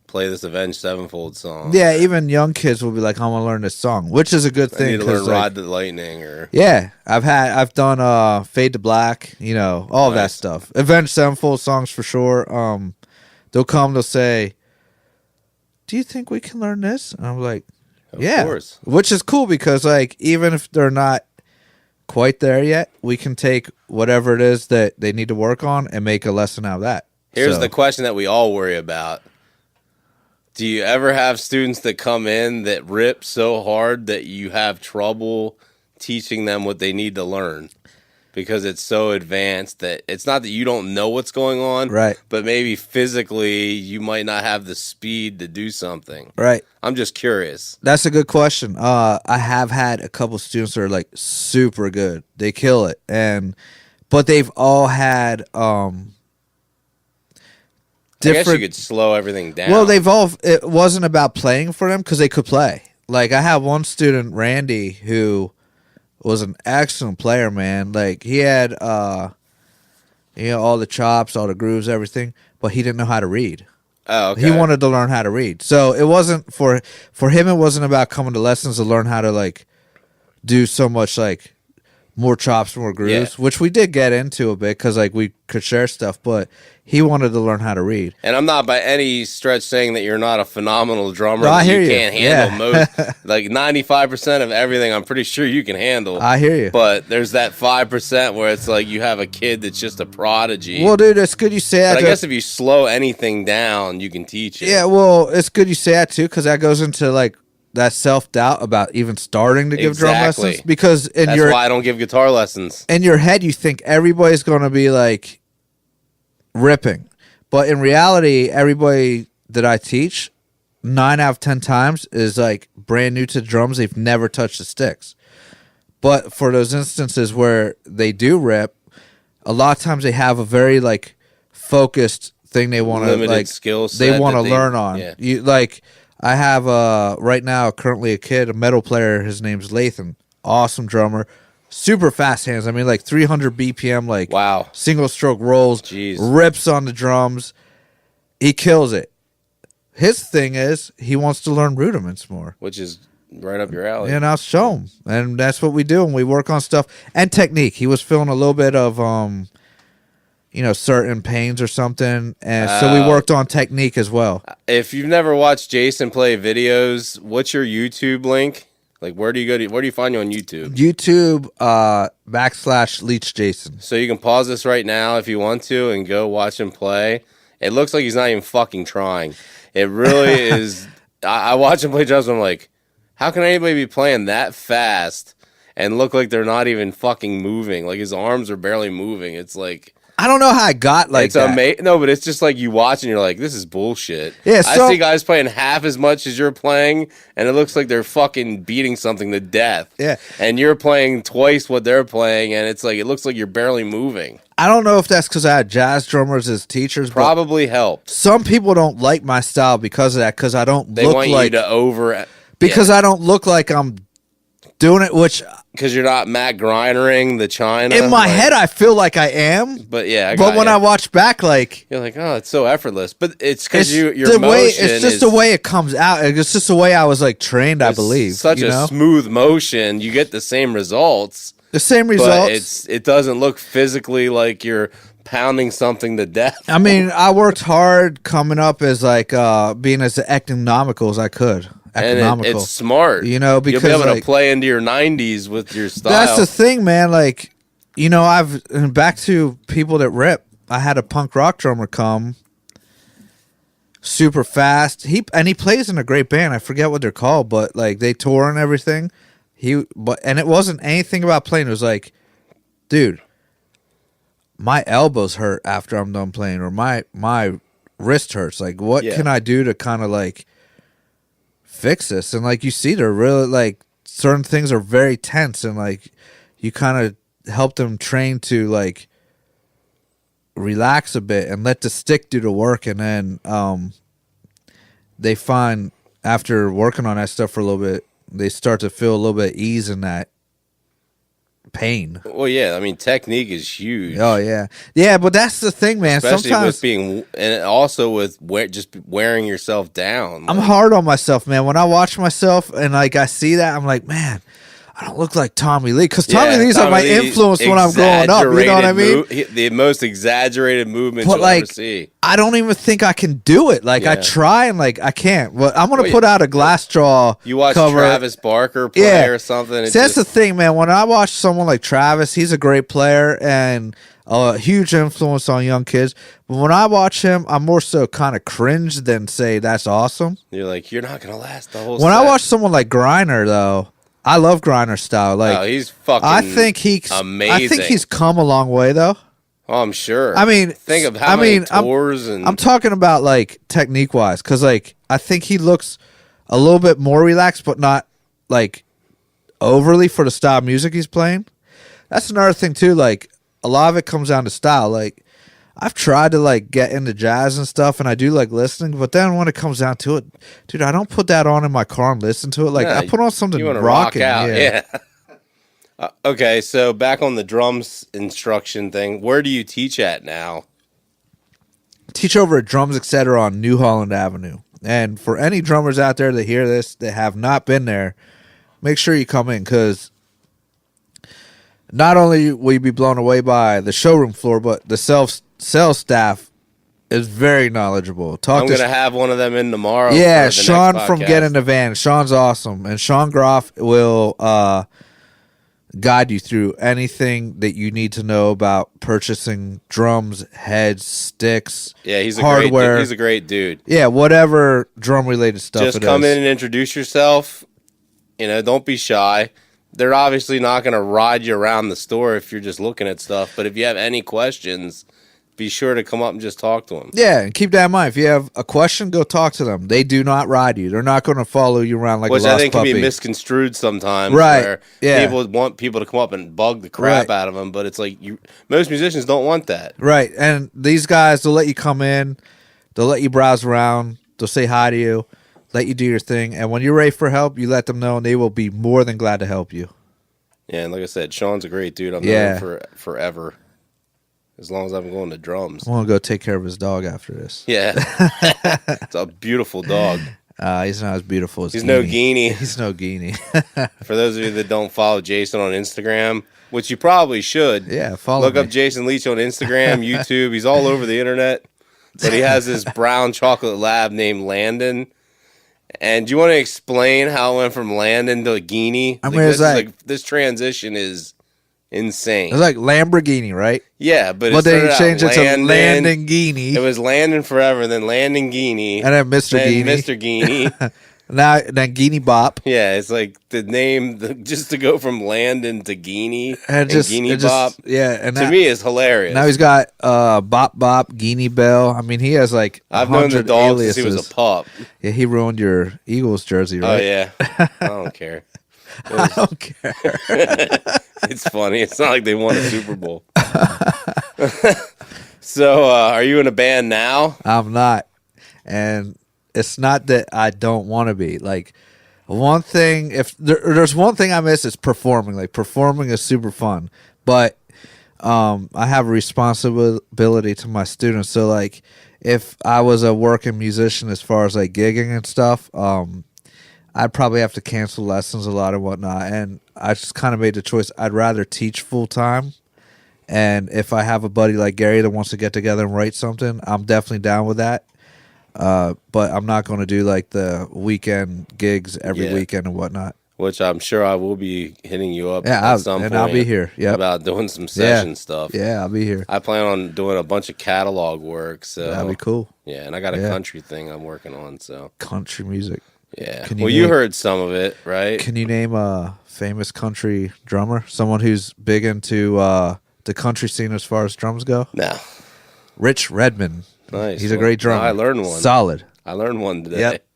play this Avenged Sevenfold song. Yeah, even young kids will be like, I want to learn this song, which is a good I thing. need to learn 'cause, like, Ride the Lightning or yeah, I've done Fade to Black, you know, all of that Nice. stuff. Avenged Sevenfold songs for sure. They'll say, do you think we can learn this? And I'm like, yeah, course. which is cool because like even if they're not quite there yet, we can take whatever it is that they need to work on and make a lesson out of that. Here's So- the question that we all worry about. Do you ever have students that come in that rip so hard that you have trouble teaching them what they need to learn? Because it's so advanced that it's not that you don't know what's going on, Right. but maybe physically you might not have the speed to do something. Right. I'm just curious. That's a good question. I have had a couple students that are like super good. They kill it. But they've all had I guess you could slow everything down. Well, it wasn't about playing for them because they could play. Like I have one student, Randy, who was an excellent player, man. Like he had all the chops, all the grooves, everything, but he didn't know how to read. Oh, okay. He wanted to learn how to read. So it wasn't for him, it wasn't about coming to lessons to learn how to like do so much like more chops, more grooves, Yeah. which we did get into a bit because like we could share stuff, but he wanted to learn how to read. And I'm not by any stretch saying that you're not a phenomenal drummer. No, I that hear you. Can't handle Yeah. most, like 95% of everything. I'm pretty sure you can handle. I hear you. But there's that 5% where it's like you have a kid that's just a prodigy. Well, dude, it's good you say that. But I guess if you slow anything down, you can teach it. Yeah, well, it's good you say that too because that goes into like that self-doubt about even starting to give drum Exactly. lessons because That's why I don't give guitar lessons. in your head you think everybody's going to be like ripping. But in reality, everybody that I teach 9 out of 10 times is like brand new to drums. They've never touched the sticks. But for those instances where they do rip, a lot of times they have a very like focused thing they want to Limited like skill they set want to that learn on. yeah. You like I have right now currently a kid, a metal player. His name's Lathan. Awesome drummer, super fast hands. I mean, like 300 BPM, like Wow. single stroke rolls, Jeez. rips on the drums. He kills it. His thing is he wants to learn rudiments more. Which is right up your alley. And I'll show him. And that's what we do. And we work on stuff and technique. He was feeling a little bit of, certain pains or something. And so we worked on technique as well. If you've never watched Jason play videos, what's your YouTube link? Like, where do you go to? Where do you find you on YouTube? YouTube /Leech Jason. So you can pause this right now if you want to and go watch him play. It looks like he's not even fucking trying. It really is. I watch him play drums and I'm like, how can anybody be playing that fast and look like they're not even fucking moving? Like his arms are barely moving. It's like, I don't know how I got like it's that. amazing. No, but it's just like you watch and you're like, this is bullshit. Yeah, I see guys playing half as much as you're playing, and it looks like they're fucking beating something to death. Yeah. And you're playing twice what they're playing, and it's like, it looks like you're barely moving. I don't know if that's because I had jazz drummers as teachers. Probably helped. Some people don't like my style because of that, because I don't They look want like... you to over... Because I don't look like I'm doing it, which... Because you're not Matt Grindering the China. In my head, I feel like I am. But yeah, but when I watch back, like... You're like, oh, it's so effortless. But it's because your the motion way, it's just the way it comes out. It's just the way I was like trained, I believe. Such a smooth motion. You get the same results. The same results. But it doesn't look physically like you're pounding something to death. I mean, I worked hard coming up as like being as economical as I could. And it's smart. You know, because you'll be able like, to play into your 90s with your style. That's the thing, man. Like, you know, back to people that rip. I had a punk rock drummer come, super fast. He plays in a great band. I forget what they're called, but like they tour and everything. And it wasn't anything about playing. It was like, dude, my elbows hurt after I'm done playing, or my wrist hurts. Like, what can I do to kind of like fix this? And like you see, they're really like certain things are very tense, and like you kind of help them train to like relax a bit and let the stick do the work, and then they find after working on that stuff for a little bit, they start to feel a little bit of ease in that pain. Well, yeah, I mean, technique is huge. Oh yeah, yeah, but that's the thing, man. Especially sometimes with being, and also with just wearing yourself down. I'm hard on myself, man. When I watch myself and like I see that, I'm like, man, I don't look like Tommy Lee, because Tommy Lee's like my influence when I'm growing up. You know what I mean? The most exaggerated movements you'll ever see. I don't even think I can do it. Like I try and like I can't. But I'm gonna put out a glass jaw. You watch cover. Travis Barker play or something. See, that's the thing, man. When I watch someone like Travis, he's a great player and a huge influence on young kids. But when I watch him, I'm more so kind of cringe than say that's awesome. You're like, you're not gonna last the whole. When I watch someone like Griner, though, I love Griner's style. Like, he's fucking. I think he's amazing. I think he's come a long way, though. Oh, I'm sure. I mean, think of how many tours I'm talking about like technique wise, because like I think he looks a little bit more relaxed, but not like overly for the style of music he's playing. That's another thing too. Like a lot of it comes down to style. Like I've tried to like get into jazz and stuff, and I do like listening, but then when it comes down to it, dude, I don't put that on in my car and listen to it. Like I put on something rocking. Yeah. Okay, so back on the drums instruction thing, where do you teach at now? Teach over at Drums Etc. on New Holland Avenue. And for any drummers out there that hear this that have not been there, make sure you come in, because not only will you be blown away by the showroom floor, but the sales staff is very knowledgeable. I'm going to have one of them in tomorrow. Yeah, Sean from Get in the Van. Sean's awesome. And Sean Groff will guide you through anything that you need to know about purchasing drums, heads, sticks, he's a hardware. He's a great dude. Yeah, whatever drum related stuff. Just come in and introduce yourself. You know, don't be shy. They're obviously not going to ride you around the store if you're just looking at stuff. But if you have any questions, be sure to come up and just talk to them. Yeah, and keep that in mind. If you have a question, go talk to them. They do not ride you. They're not going to follow you around like a lost puppy. Which I think can be misconstrued sometimes. Right. Where people want people to come up and bug the crap out of them. But it's like most musicians don't want that. Right. And these guys, they'll let you come in. They'll let you browse around. They'll say hi to you. Let you do your thing. And when you're ready for help, you let them know, and they will be more than glad to help you. Yeah, and like I said, Sean's a great dude. I've known him for forever. As long as I'm going to drums. I want to go take care of his dog after this. Yeah. It's a beautiful dog. He's not as beautiful as He's no Guinea. He's no Guinea. For those of you that don't follow Jason on Instagram, which you probably should. Yeah, follow Look up Jason Lech on Instagram, YouTube. He's all over the internet. But he has this brown chocolate lab named Landon. And do you want to explain how it went from Landon to Guinea? I mean, this transition is insane. It's like Lamborghini, right? Yeah, but But it they changed it to Landon. Landingini. It was Landon forever, then Landon Guinea, And then Mr. then Guinea. Mr. Guinea. Then Guinea Bop. Yeah, it's like the name just to go from Landon to Guinea and just Guinea it Bop. just, yeah, and To me, is hilarious. now he's got Bop Bop, Guinea Bell. I mean, he has like I've known the 100 dog aliases. since he was a pup. Yeah, he ruined your Eagles jersey, right? Oh yeah, I don't care. I don't care. It's funny. It's not like they won a Super Bowl. So, are you in a band now? I'm not, and it's not that I don't want to be. Like, one thing, if there's one thing I miss, it's performing. Like, performing is super fun, but I have a responsibility to my students. So, like, if I was a working musician as far as like gigging and stuff, I'd probably have to cancel lessons a lot and whatnot. And I just kind of made the choice. I'd rather teach full time. And if I have a buddy like Gary that wants to get together and write something, I'm definitely down with that. But I'm not going to do like the weekend gigs every weekend and whatnot. Which I'm sure I will be hitting you up Yeah, at some point. I'll be here. Yeah, about doing some session stuff. Yeah, I'll be here. I plan on doing a bunch of catalog work. So That'd be cool. Yeah, and I got a country thing I'm working on. So country music. Yeah. You heard some of it, right? Can you name a famous country drummer? Someone who's big into the country scene as far as drums go? No. Rich Redmond. Nice. He's a great drummer. I learned one. Solid. I learned one today. Yep.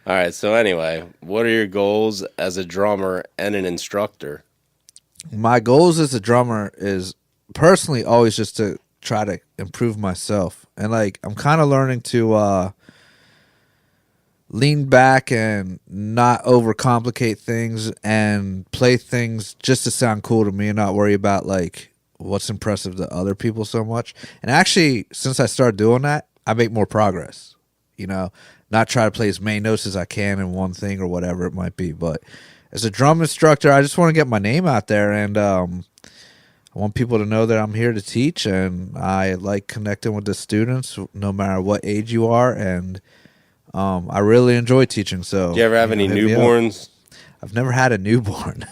All right. So anyway, what are your goals as a drummer and an instructor? My goals as a drummer is personally always just to try to improve myself. And like I'm kind of learning to lean back and not overcomplicate things and play things just to sound cool to me and not worry about like what's impressive to other people so much. And actually, since I started doing that, I make more progress. You know, not try to play as many notes as I can in one thing or whatever it might be. But as a drum instructor, I just want to get my name out there, and I want people to know that I'm here to teach, and I like connecting with the students no matter what age you are, and I really enjoy teaching. So, do you ever have any newborns? I've never had a newborn.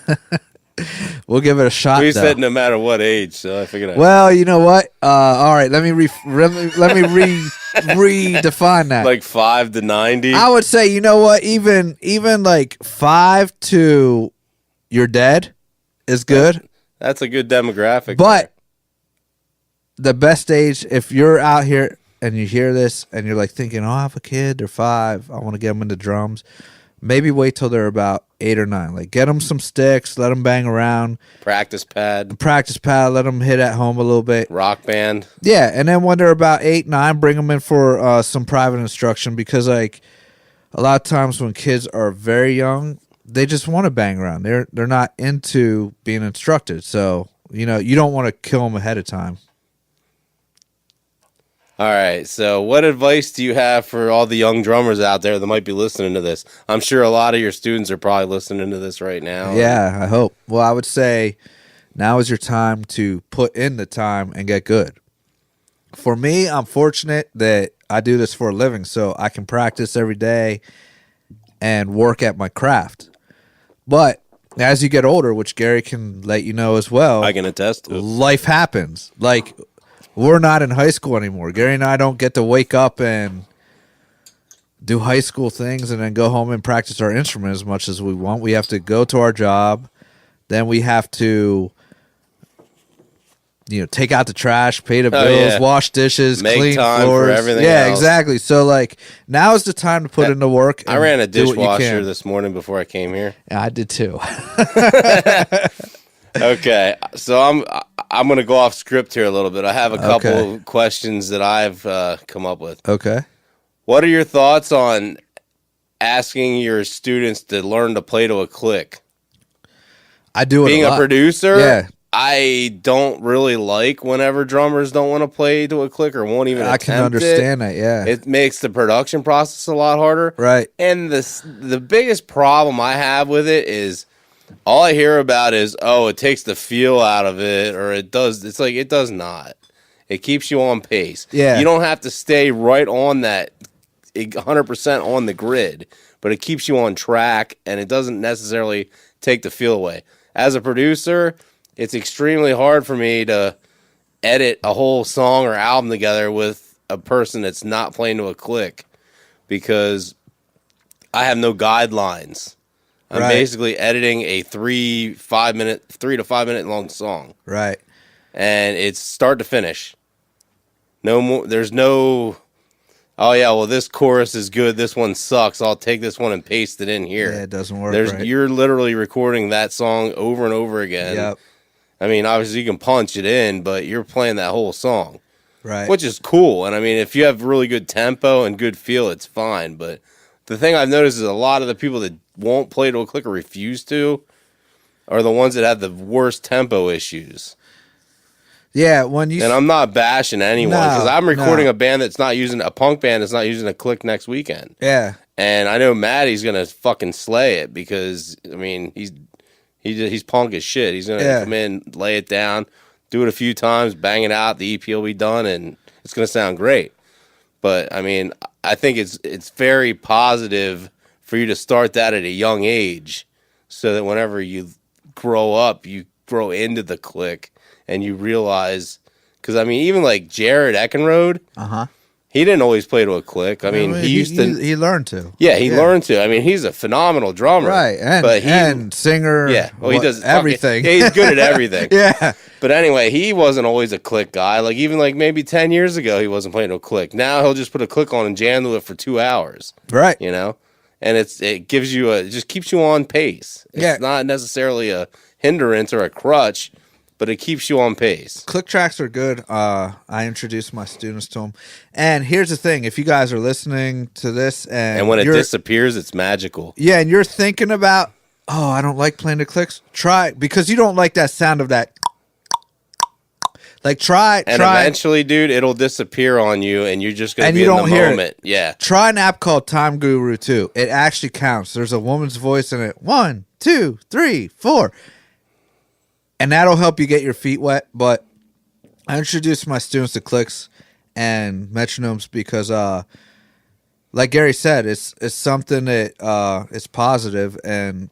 We'll give it a shot. We though. said no matter what age, so I figured. Well, you know what? All right, let me redefine that. Like 5 to 90. I would say, you know what? Even like 5 to you're dead is good. That's a good demographic. But the best age, if you're out here and you hear this and you're like thinking, oh, I have a kid, they're 5, I want to get them into drums. Maybe wait till they're about 8 or 9. Like, get them some sticks, let them bang around. Practice pad, let them hit at home a little bit. rock band. Yeah, and then when they're about 8, 9, bring them in for some private instruction, because like a lot of times when kids are very young, they just want to bang around. They're not into being instructed. So, you know, you don't want to kill them ahead of time. All right. So, what advice do you have for all the young drummers out there that might be listening to this? I'm sure a lot of your students are probably listening to this right now. Yeah, I hope. Well, I would say now is your time to put in the time and get good. For me, I'm fortunate that I do this for a living, so I can practice every day and work at my craft. But as you get older, which Gary can let you know as well, I can attest to it. Life happens. Like, we're not in high school anymore. Gary and I don't get to wake up and do high school things and then go home and practice our instrument as much as we want. We have to go to our job. Then we have to, you know, take out the trash, pay the bills, wash dishes, make clean time floors. for everything yeah, else. Exactly. So, like, now is the time to put in the work. I ran a do what you dishwasher can. this morning before I came here. Yeah, I did too. Okay, so I'm going to go off script here a little bit. I have a couple of questions that I've come up with. Okay. What are your thoughts on asking your students to learn to play to a click? I do it Being a a lot. producer, Yeah. I don't really like whenever drummers don't want to play to a click or won't even I attempt can understand that, yeah. It makes the production process a lot harder. Right. And the biggest problem I have with it is all I hear about is, oh, it takes the feel out of it, or it does. It's like, it does not. It keeps you on pace. Yeah. You don't have to stay right on that 100% on the grid, but it keeps you on track, and it doesn't necessarily take the feel away. As a producer, it's extremely hard for me to edit a whole song or album together with a person that's not playing to a click because I have no guidelines. I'm basically editing a 3 to 5 minute long song. Right. And it's start to finish. No more. There's no. Oh yeah, well this chorus is good. This one sucks. I'll take this one and paste it in here. Yeah, it doesn't work. Right. You're literally recording that song over and over again. Yep. I mean, obviously you can punch it in, but you're playing that whole song, Right. which is cool. And I mean, if you have really good tempo and good feel, it's fine. But the thing I've noticed is a lot of the people that won't play to a click or refuse to are the ones that have the worst tempo issues. Yeah, when you and I'm not bashing anyone because I'm recording a band that's not using a punk band that's not using a click next weekend. Yeah, and I know Maddie's gonna fucking slay it because I mean he's punk as shit. He's gonna come in, lay it down, do it a few times, bang it out. The EP will be done, and it's gonna sound great. But I mean, I think it's very positive for you to start that at a young age, so that whenever you grow up, you grow into the click. And you realize, because I mean, even like Jared Eckenrode, he didn't always play to a click. I mean, he used to. He learned to. Yeah, he learned to. I mean, he's a phenomenal drummer, right? And singer. Yeah, well, he does everything. Yeah, he's good at everything. Yeah. But anyway, he wasn't always a click guy. Like even like maybe 10 years ago, he wasn't playing to a click. Now he'll just put a click on and jam to it for 2 hours. Right. You know, and it gives you it just keeps you on pace. It's not necessarily a hindrance or a crutch. But it keeps you on pace. Click tracks are good. I introduce my students to them. And here's the thing. If you guys are listening to this and when it disappears, it's magical. Yeah, and you're thinking about, oh, I don't like playing the clicks. Try, because you don't like that sound of that. Like, try. Eventually, dude, it'll disappear on you, and you're just going to be in the moment. Yeah. Try an app called Time Guru, too. It actually counts. There's a woman's voice in it. 1, 2, 3, 4. And that'll help you get your feet wet. But I introduced my students to clicks and metronomes because, like Gary said, it's something that is positive, and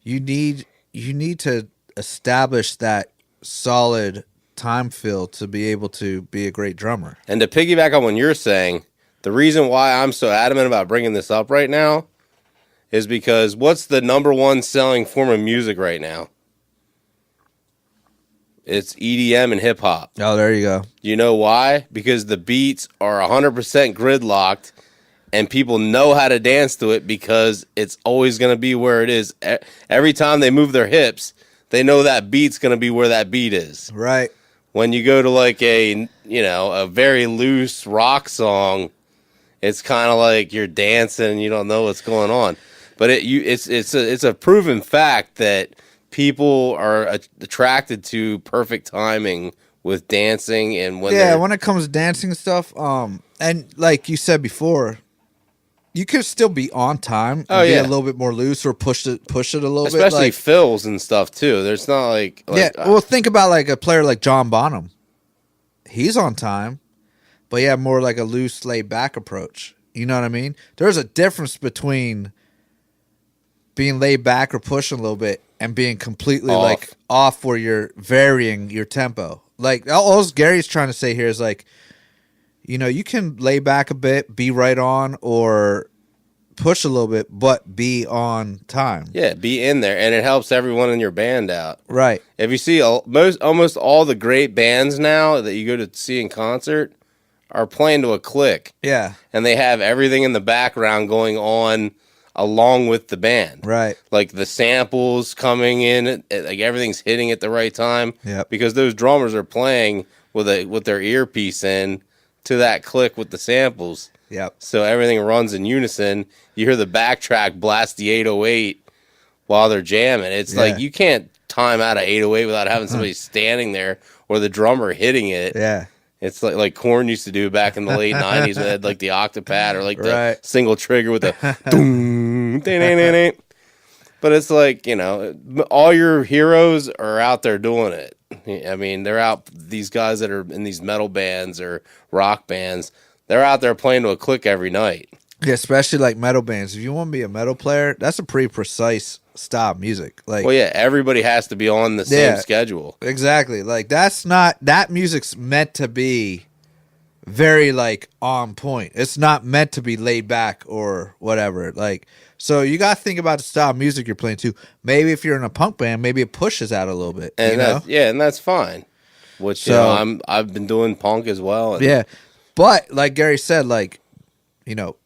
you need to establish that solid time feel to be able to be a great drummer. And to piggyback on what you're saying, the reason why I'm so adamant about bringing this up right now is because what's the number one selling form of music right now? It's EDM and hip hop. Oh, there you go. You know why? Because the beats are 100% gridlocked and people know how to dance to it because it's always going to be where it is. Every time they move their hips, they know that beat's going to be where that beat is. Right. When you go to like a very loose rock song, it's kind of like you're dancing and you don't know what's going on. But it's a proven fact that people are attracted to perfect timing with dancing and when it comes to dancing and stuff, and like you said before, you could still be on time and be a little bit more loose or push it a little bit. Especially fills and stuff too. There's not like well, think about like a player like John Bonham. He's on time, but more like a loose, laid back approach. You know what I mean? There's a difference between being laid back or pushing a little bit and being completely off where you're varying your tempo. Like all Gary's trying to say here is like, you can lay back a bit, be right on, or push a little bit, but be on time. Yeah, be in there, and it helps everyone in your band out. Right. If you see almost all the great bands now that you go to see in concert are playing to a click. Yeah. And they have everything in the background going on along with the band. Right. Like the samples coming in, like everything's hitting at the right time. Yep. Because those drummers are playing with their earpiece in to that click with the samples. Yep. So everything runs in unison. You hear the backtrack blast the 808 while they're jamming. It's like you can't time out an 808 without having somebody standing there or the drummer hitting it. Yeah. It's like Korn used to do back in the late 90s when they had like the octopad or like the single trigger with the doom, but it's like, all your heroes are out there doing it. I mean, they're out, these guys that are in these metal bands or rock bands, they're out there playing to a click every night. Yeah, especially like metal bands. If you want to be a metal player, that's a pretty precise style of music. Like, well, yeah, everybody has to be on the same schedule. Exactly. Like, that music's meant to be very, like, on point. It's not meant to be laid back or whatever. Like, so you got to think about the style of music you're playing too. Maybe if you're in a punk band, maybe it pushes out a little bit. And you know? and that's fine. Which, I've been doing punk as well. And yeah. But like Gary said, like,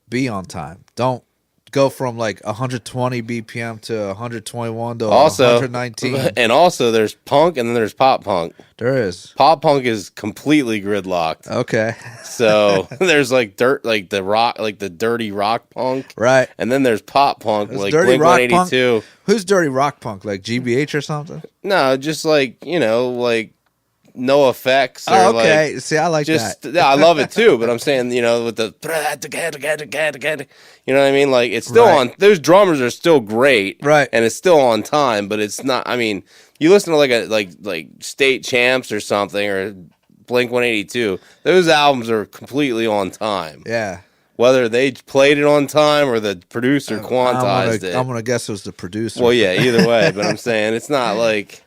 be on time. Don't go from like 120 BPM to 121 to 119. And also, there's punk and then there's pop punk. There is. Pop punk is completely gridlocked. Okay. So there's like the dirty rock punk. Right. And then there's pop punk, There's like dirty Blink rock 182. punk. Who's dirty rock punk? Like GBH or something? No, just like, like no effects. Or okay. Like, see, I like just, that. Yeah, I love it too. But I'm saying, with the, you know what I mean? Like, it's still on. Those drummers are still great, right? And it's still on time. But it's not. I mean, you listen to like State Champs or something or Blink 182. Those albums are completely on time. Yeah. Whether they played it on time or the producer quantized it. I'm gonna guess it was the producer. Well, yeah, either way. But I'm saying it's not like.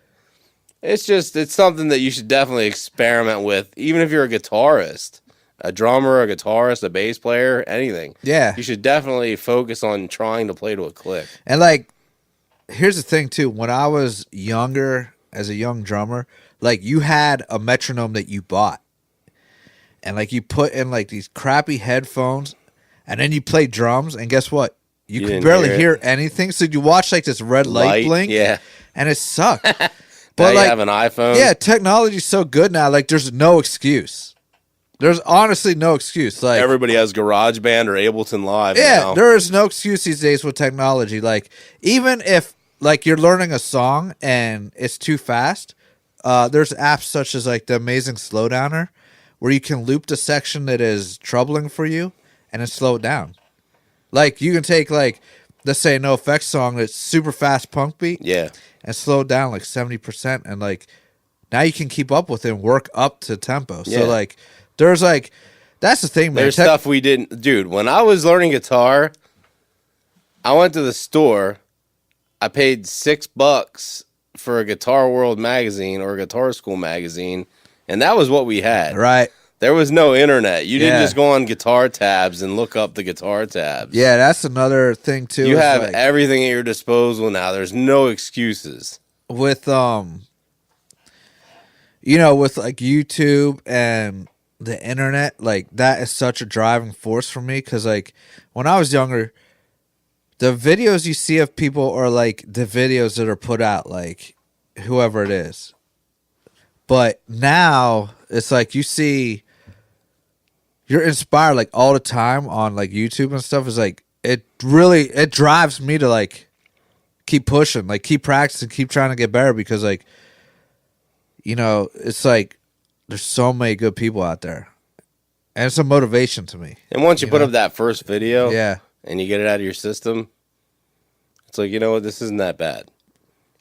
It's something that you should definitely experiment with, even if you're a guitarist, a drummer, a guitarist, a bass player, anything. Yeah. You should definitely focus on trying to play to a click. And like, here's the thing too. When I was younger, as a young drummer, like you had a metronome that you bought. And like you put in like these crappy headphones and then you play drums and guess what? You could barely hear anything. So you watch like this red light blink. Yeah. And it sucked. But now you have an iPhone. Yeah, technology's so good now. Like, there's no excuse. There's honestly no excuse. Like, everybody has GarageBand or Ableton Live. Yeah, now. there is no excuse these days with technology. Like, even if like you're learning a song and it's too fast, there's apps such as like the Amazing Slowdowner, where you can loop the section that is troubling for you and then slow it down. Like, you can take like, let's say, No Effects song that's super fast punk beat. Yeah. And slow it down like 70%. And like now you can keep up with it and work up to tempo. Yeah. So like there's like, that's the thing, man. There's stuff we didn't. Dude, when I was learning guitar, I went to the store. I paid $6 for a Guitar World magazine or a Guitar School magazine. And that was what we had. Right. There was no internet. You didn't just go on guitar tabs and look up the guitar tabs. Yeah, that's another thing too. You have everything at your disposal now. There's no excuses. With with like YouTube and the internet, like that is such a driving force for me because like when I was younger, the videos you see of people are like the videos that are put out, like whoever it is. But now it's like you're inspired like all the time on like YouTube and stuff. Is like it drives me to like keep pushing, like keep practicing, keep trying to get better because like it's like there's so many good people out there, and it's a motivation to me. And once you put up that first video, yeah, and you get it out of your system, it's like, you know what, this isn't that bad.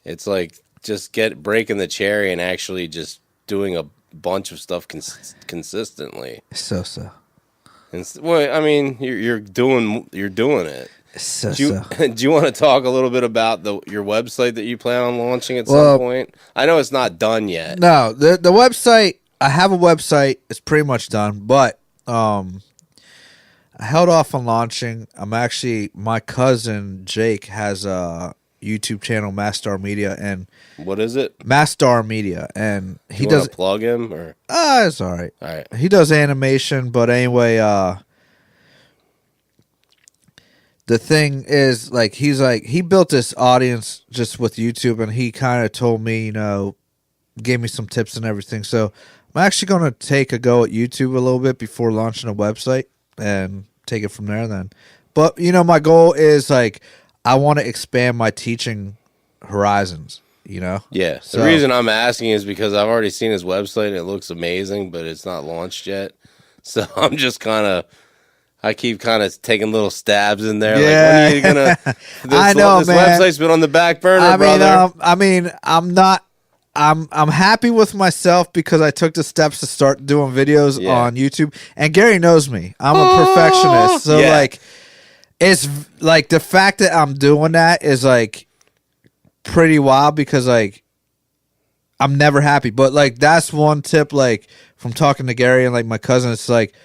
It's like just breaking the cherry and actually just doing a bunch of stuff consistently. So. And well, I mean, you're doing it. So. Do you want to talk a little bit about your website that you plan on launching at some point? I know it's not done yet. No, the website. I have a website. It's pretty much done, but I held off on launching. My cousin Jake has a YouTube channel, Mastar Media, and what is it? Mastar Media, and he does plug him or it's all right. All right. He does animation, but anyway, the thing is, like, he built this audience just with YouTube, and he kind of told me, gave me some tips and everything. So I'm actually going to take a go at YouTube a little bit before launching a website and take it from there then. But, my goal is, like, I want to expand my teaching horizons, Yeah. The reason I'm asking is because I've already seen his website and it looks amazing, but it's not launched yet. So I'm just I keep taking little stabs in there. Yeah. Like, when are you gonna? I know, this man. Website's been on the back burner, brother. I'm happy with myself because I took the steps to start doing videos on YouTube. And Gary knows me. I'm a perfectionist. So like, it's like the fact that I'm doing that is like, pretty wild because like I'm never happy. But like that's one tip like from talking to Gary and like my cousin, it's like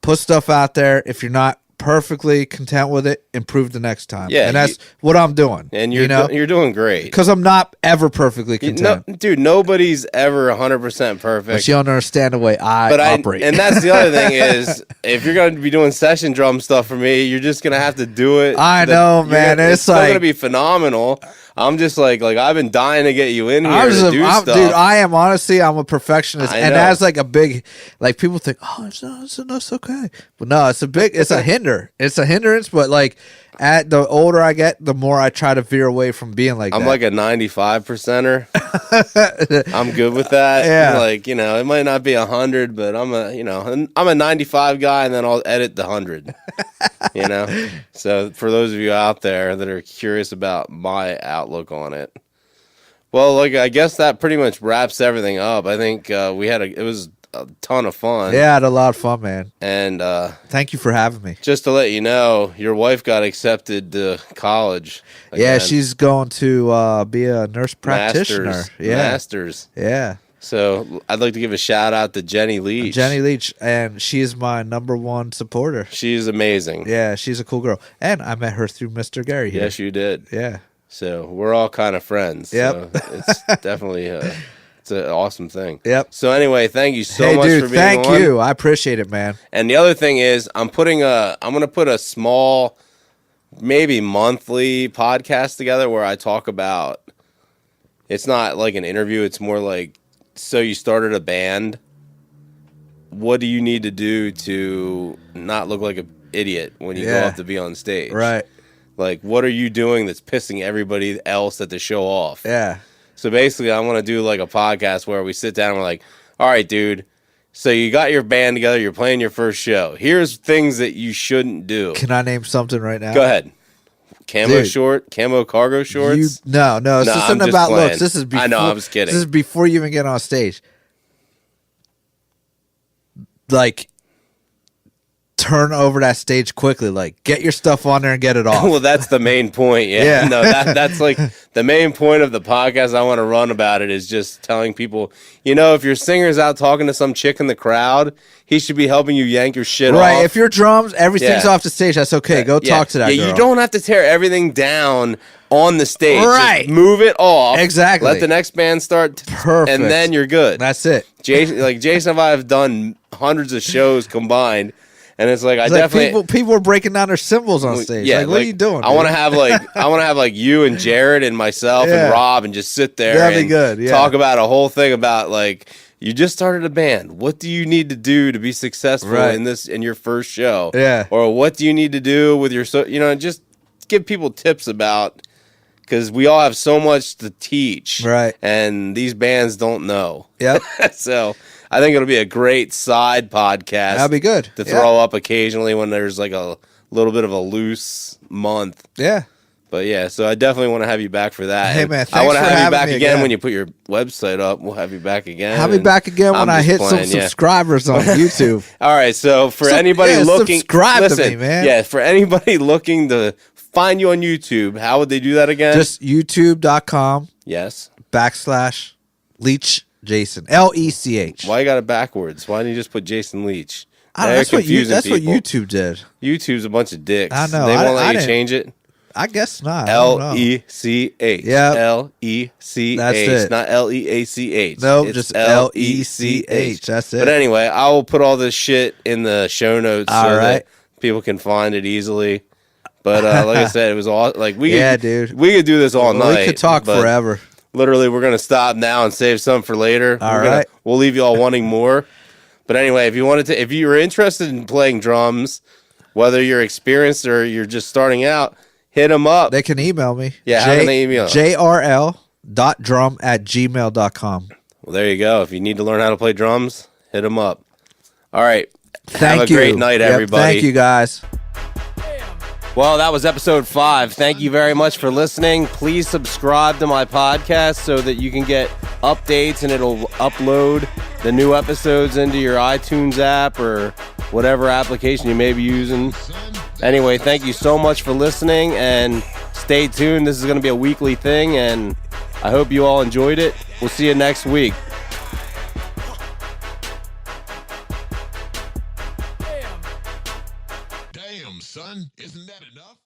put stuff out there. If you're not perfectly content with it, improve the next time. Yeah, and that's what I'm doing. And you're doing great because I'm not ever perfectly content. Dude, nobody's ever 100% perfect. But you don't understand the way I operate. And that's the other thing is, if you're going to be doing session drum stuff for me, you're just going to have to do it. I know, man. It's still going to be phenomenal. I'm just like I've been dying to get you in here to do stuff. Dude, I am honestly, I'm a perfectionist. And that's like a big, like people think, oh, it's okay. But no, it's a hinder. It's a hindrance, but like at the older I get, the more I try to veer away from being like I'm that. like a 95%er. I'm good with that. Yeah. Like, it might not be 100, but I'm a 95 guy, and then I'll edit the 100. So for those of you out there that are curious about my outlook on it, well, like I guess that pretty much wraps everything up. I think it was a ton of fun. Yeah, I had a lot of fun, man. And thank you for having me. Just to let you know, your wife got accepted to college again. Yeah, she's going to be a nurse practitioner. Masters. Yeah. So I'd like to give a shout out to Jenny Leach. And she is my #1 supporter. She's amazing. Yeah, she's a cool girl. And I met her through Mr. Gary here. Yes, you did. Yeah. So we're all kind of friends. Yep. So it's definitely it's an awesome thing. Yep. So anyway, thank you so much dude, for being on. thank you. I appreciate it, man. And the other thing is, I'm going to put a small, maybe monthly podcast together where I talk about. It's not like an interview. It's more like, so you started a band. What do you need to do to not look like an idiot when you go up to be on stage? Right. Like, what are you doing that's pissing everybody else at the show off? Yeah. So basically, I want to do like a podcast where we sit down and we're like, all right, dude, so you got your band together, you're playing your first show. Here's things that you shouldn't do. Can I name something right now? Go ahead. Camo cargo shorts? No, it's just something about playing. looks. This is before, I know, I was kidding. This is before you even get on stage. Like, turn over that stage quickly. Like, get your stuff on there and get it off. Well, that's the main point. Yeah. No, that's like the main point of the podcast I want to run about it is just telling people, if your singer's out talking to some chick in the crowd, he should be helping you yank your shit off. Right. If your drums, everything's off the stage, that's okay. Go talk to that girl. You don't have to tear everything down on the stage. Right. Just move it off. Exactly. Let the next band start. Perfect. And then you're good. That's it. Jason and I have done hundreds of shows combined. And it's like people are breaking down their cymbals on stage. Yeah, what are you doing? I want to have like you and Jared and myself and Rob and just sit there. That'd be good. Yeah. Talk about a whole thing about like you just started a band. What do you need to do to be successful in your first show? Yeah. Or what do you need to do with your just give people tips about, because we all have so much to teach. Right. And these bands don't know. Yep. So I think it'll be a great side podcast. That'd be good to throw up occasionally when there's like a little bit of a loose month. Yeah. But yeah, so I definitely want to have you back for that. Hey man, thanks I want to for have you back me again when you put your website up. We'll have you back again. Have me back again when I hit some subscribers on YouTube. All right, so for anybody looking, subscribe to me, man. Yeah, for anybody looking to find you on YouTube, how would they do that again? Just youtube.com. Yes. /Lech Jason. Lech. Why you got it backwards? Why didn't you just put Jason Lech? That's what YouTube did. YouTube's a bunch of dicks. I know. They won't let you change it. I guess not. Lech. Yeah. Lech. That's it. Not Leach. Nope, just Lech. That's it. But anyway, I will put all this shit in the show notes that people can find it easily. But like I said, it was all like dude. We could do this all night. We could talk forever. Literally, we're gonna stop now and save some for later. All right. We'll leave you all wanting more. But anyway, if you were interested in playing drums, whether you're experienced or you're just starting out, hit them up. They can email me. Yeah, how can they email? jrl.drum@gmail.com. Well, there you go. If you need to learn how to play drums, hit them up. All right. Have a great night, everybody. Thank you, guys. Well, that was episode 5. Thank you very much for listening. Please subscribe to my podcast so that you can get updates and it'll upload the new episodes into your iTunes app or whatever application you may be using. Anyway, thank you so much for listening and stay stay tuned. This is going to be a weekly thing, and I hope you all enjoyed it. We'll see you next week. Damn, son, isn't that enough?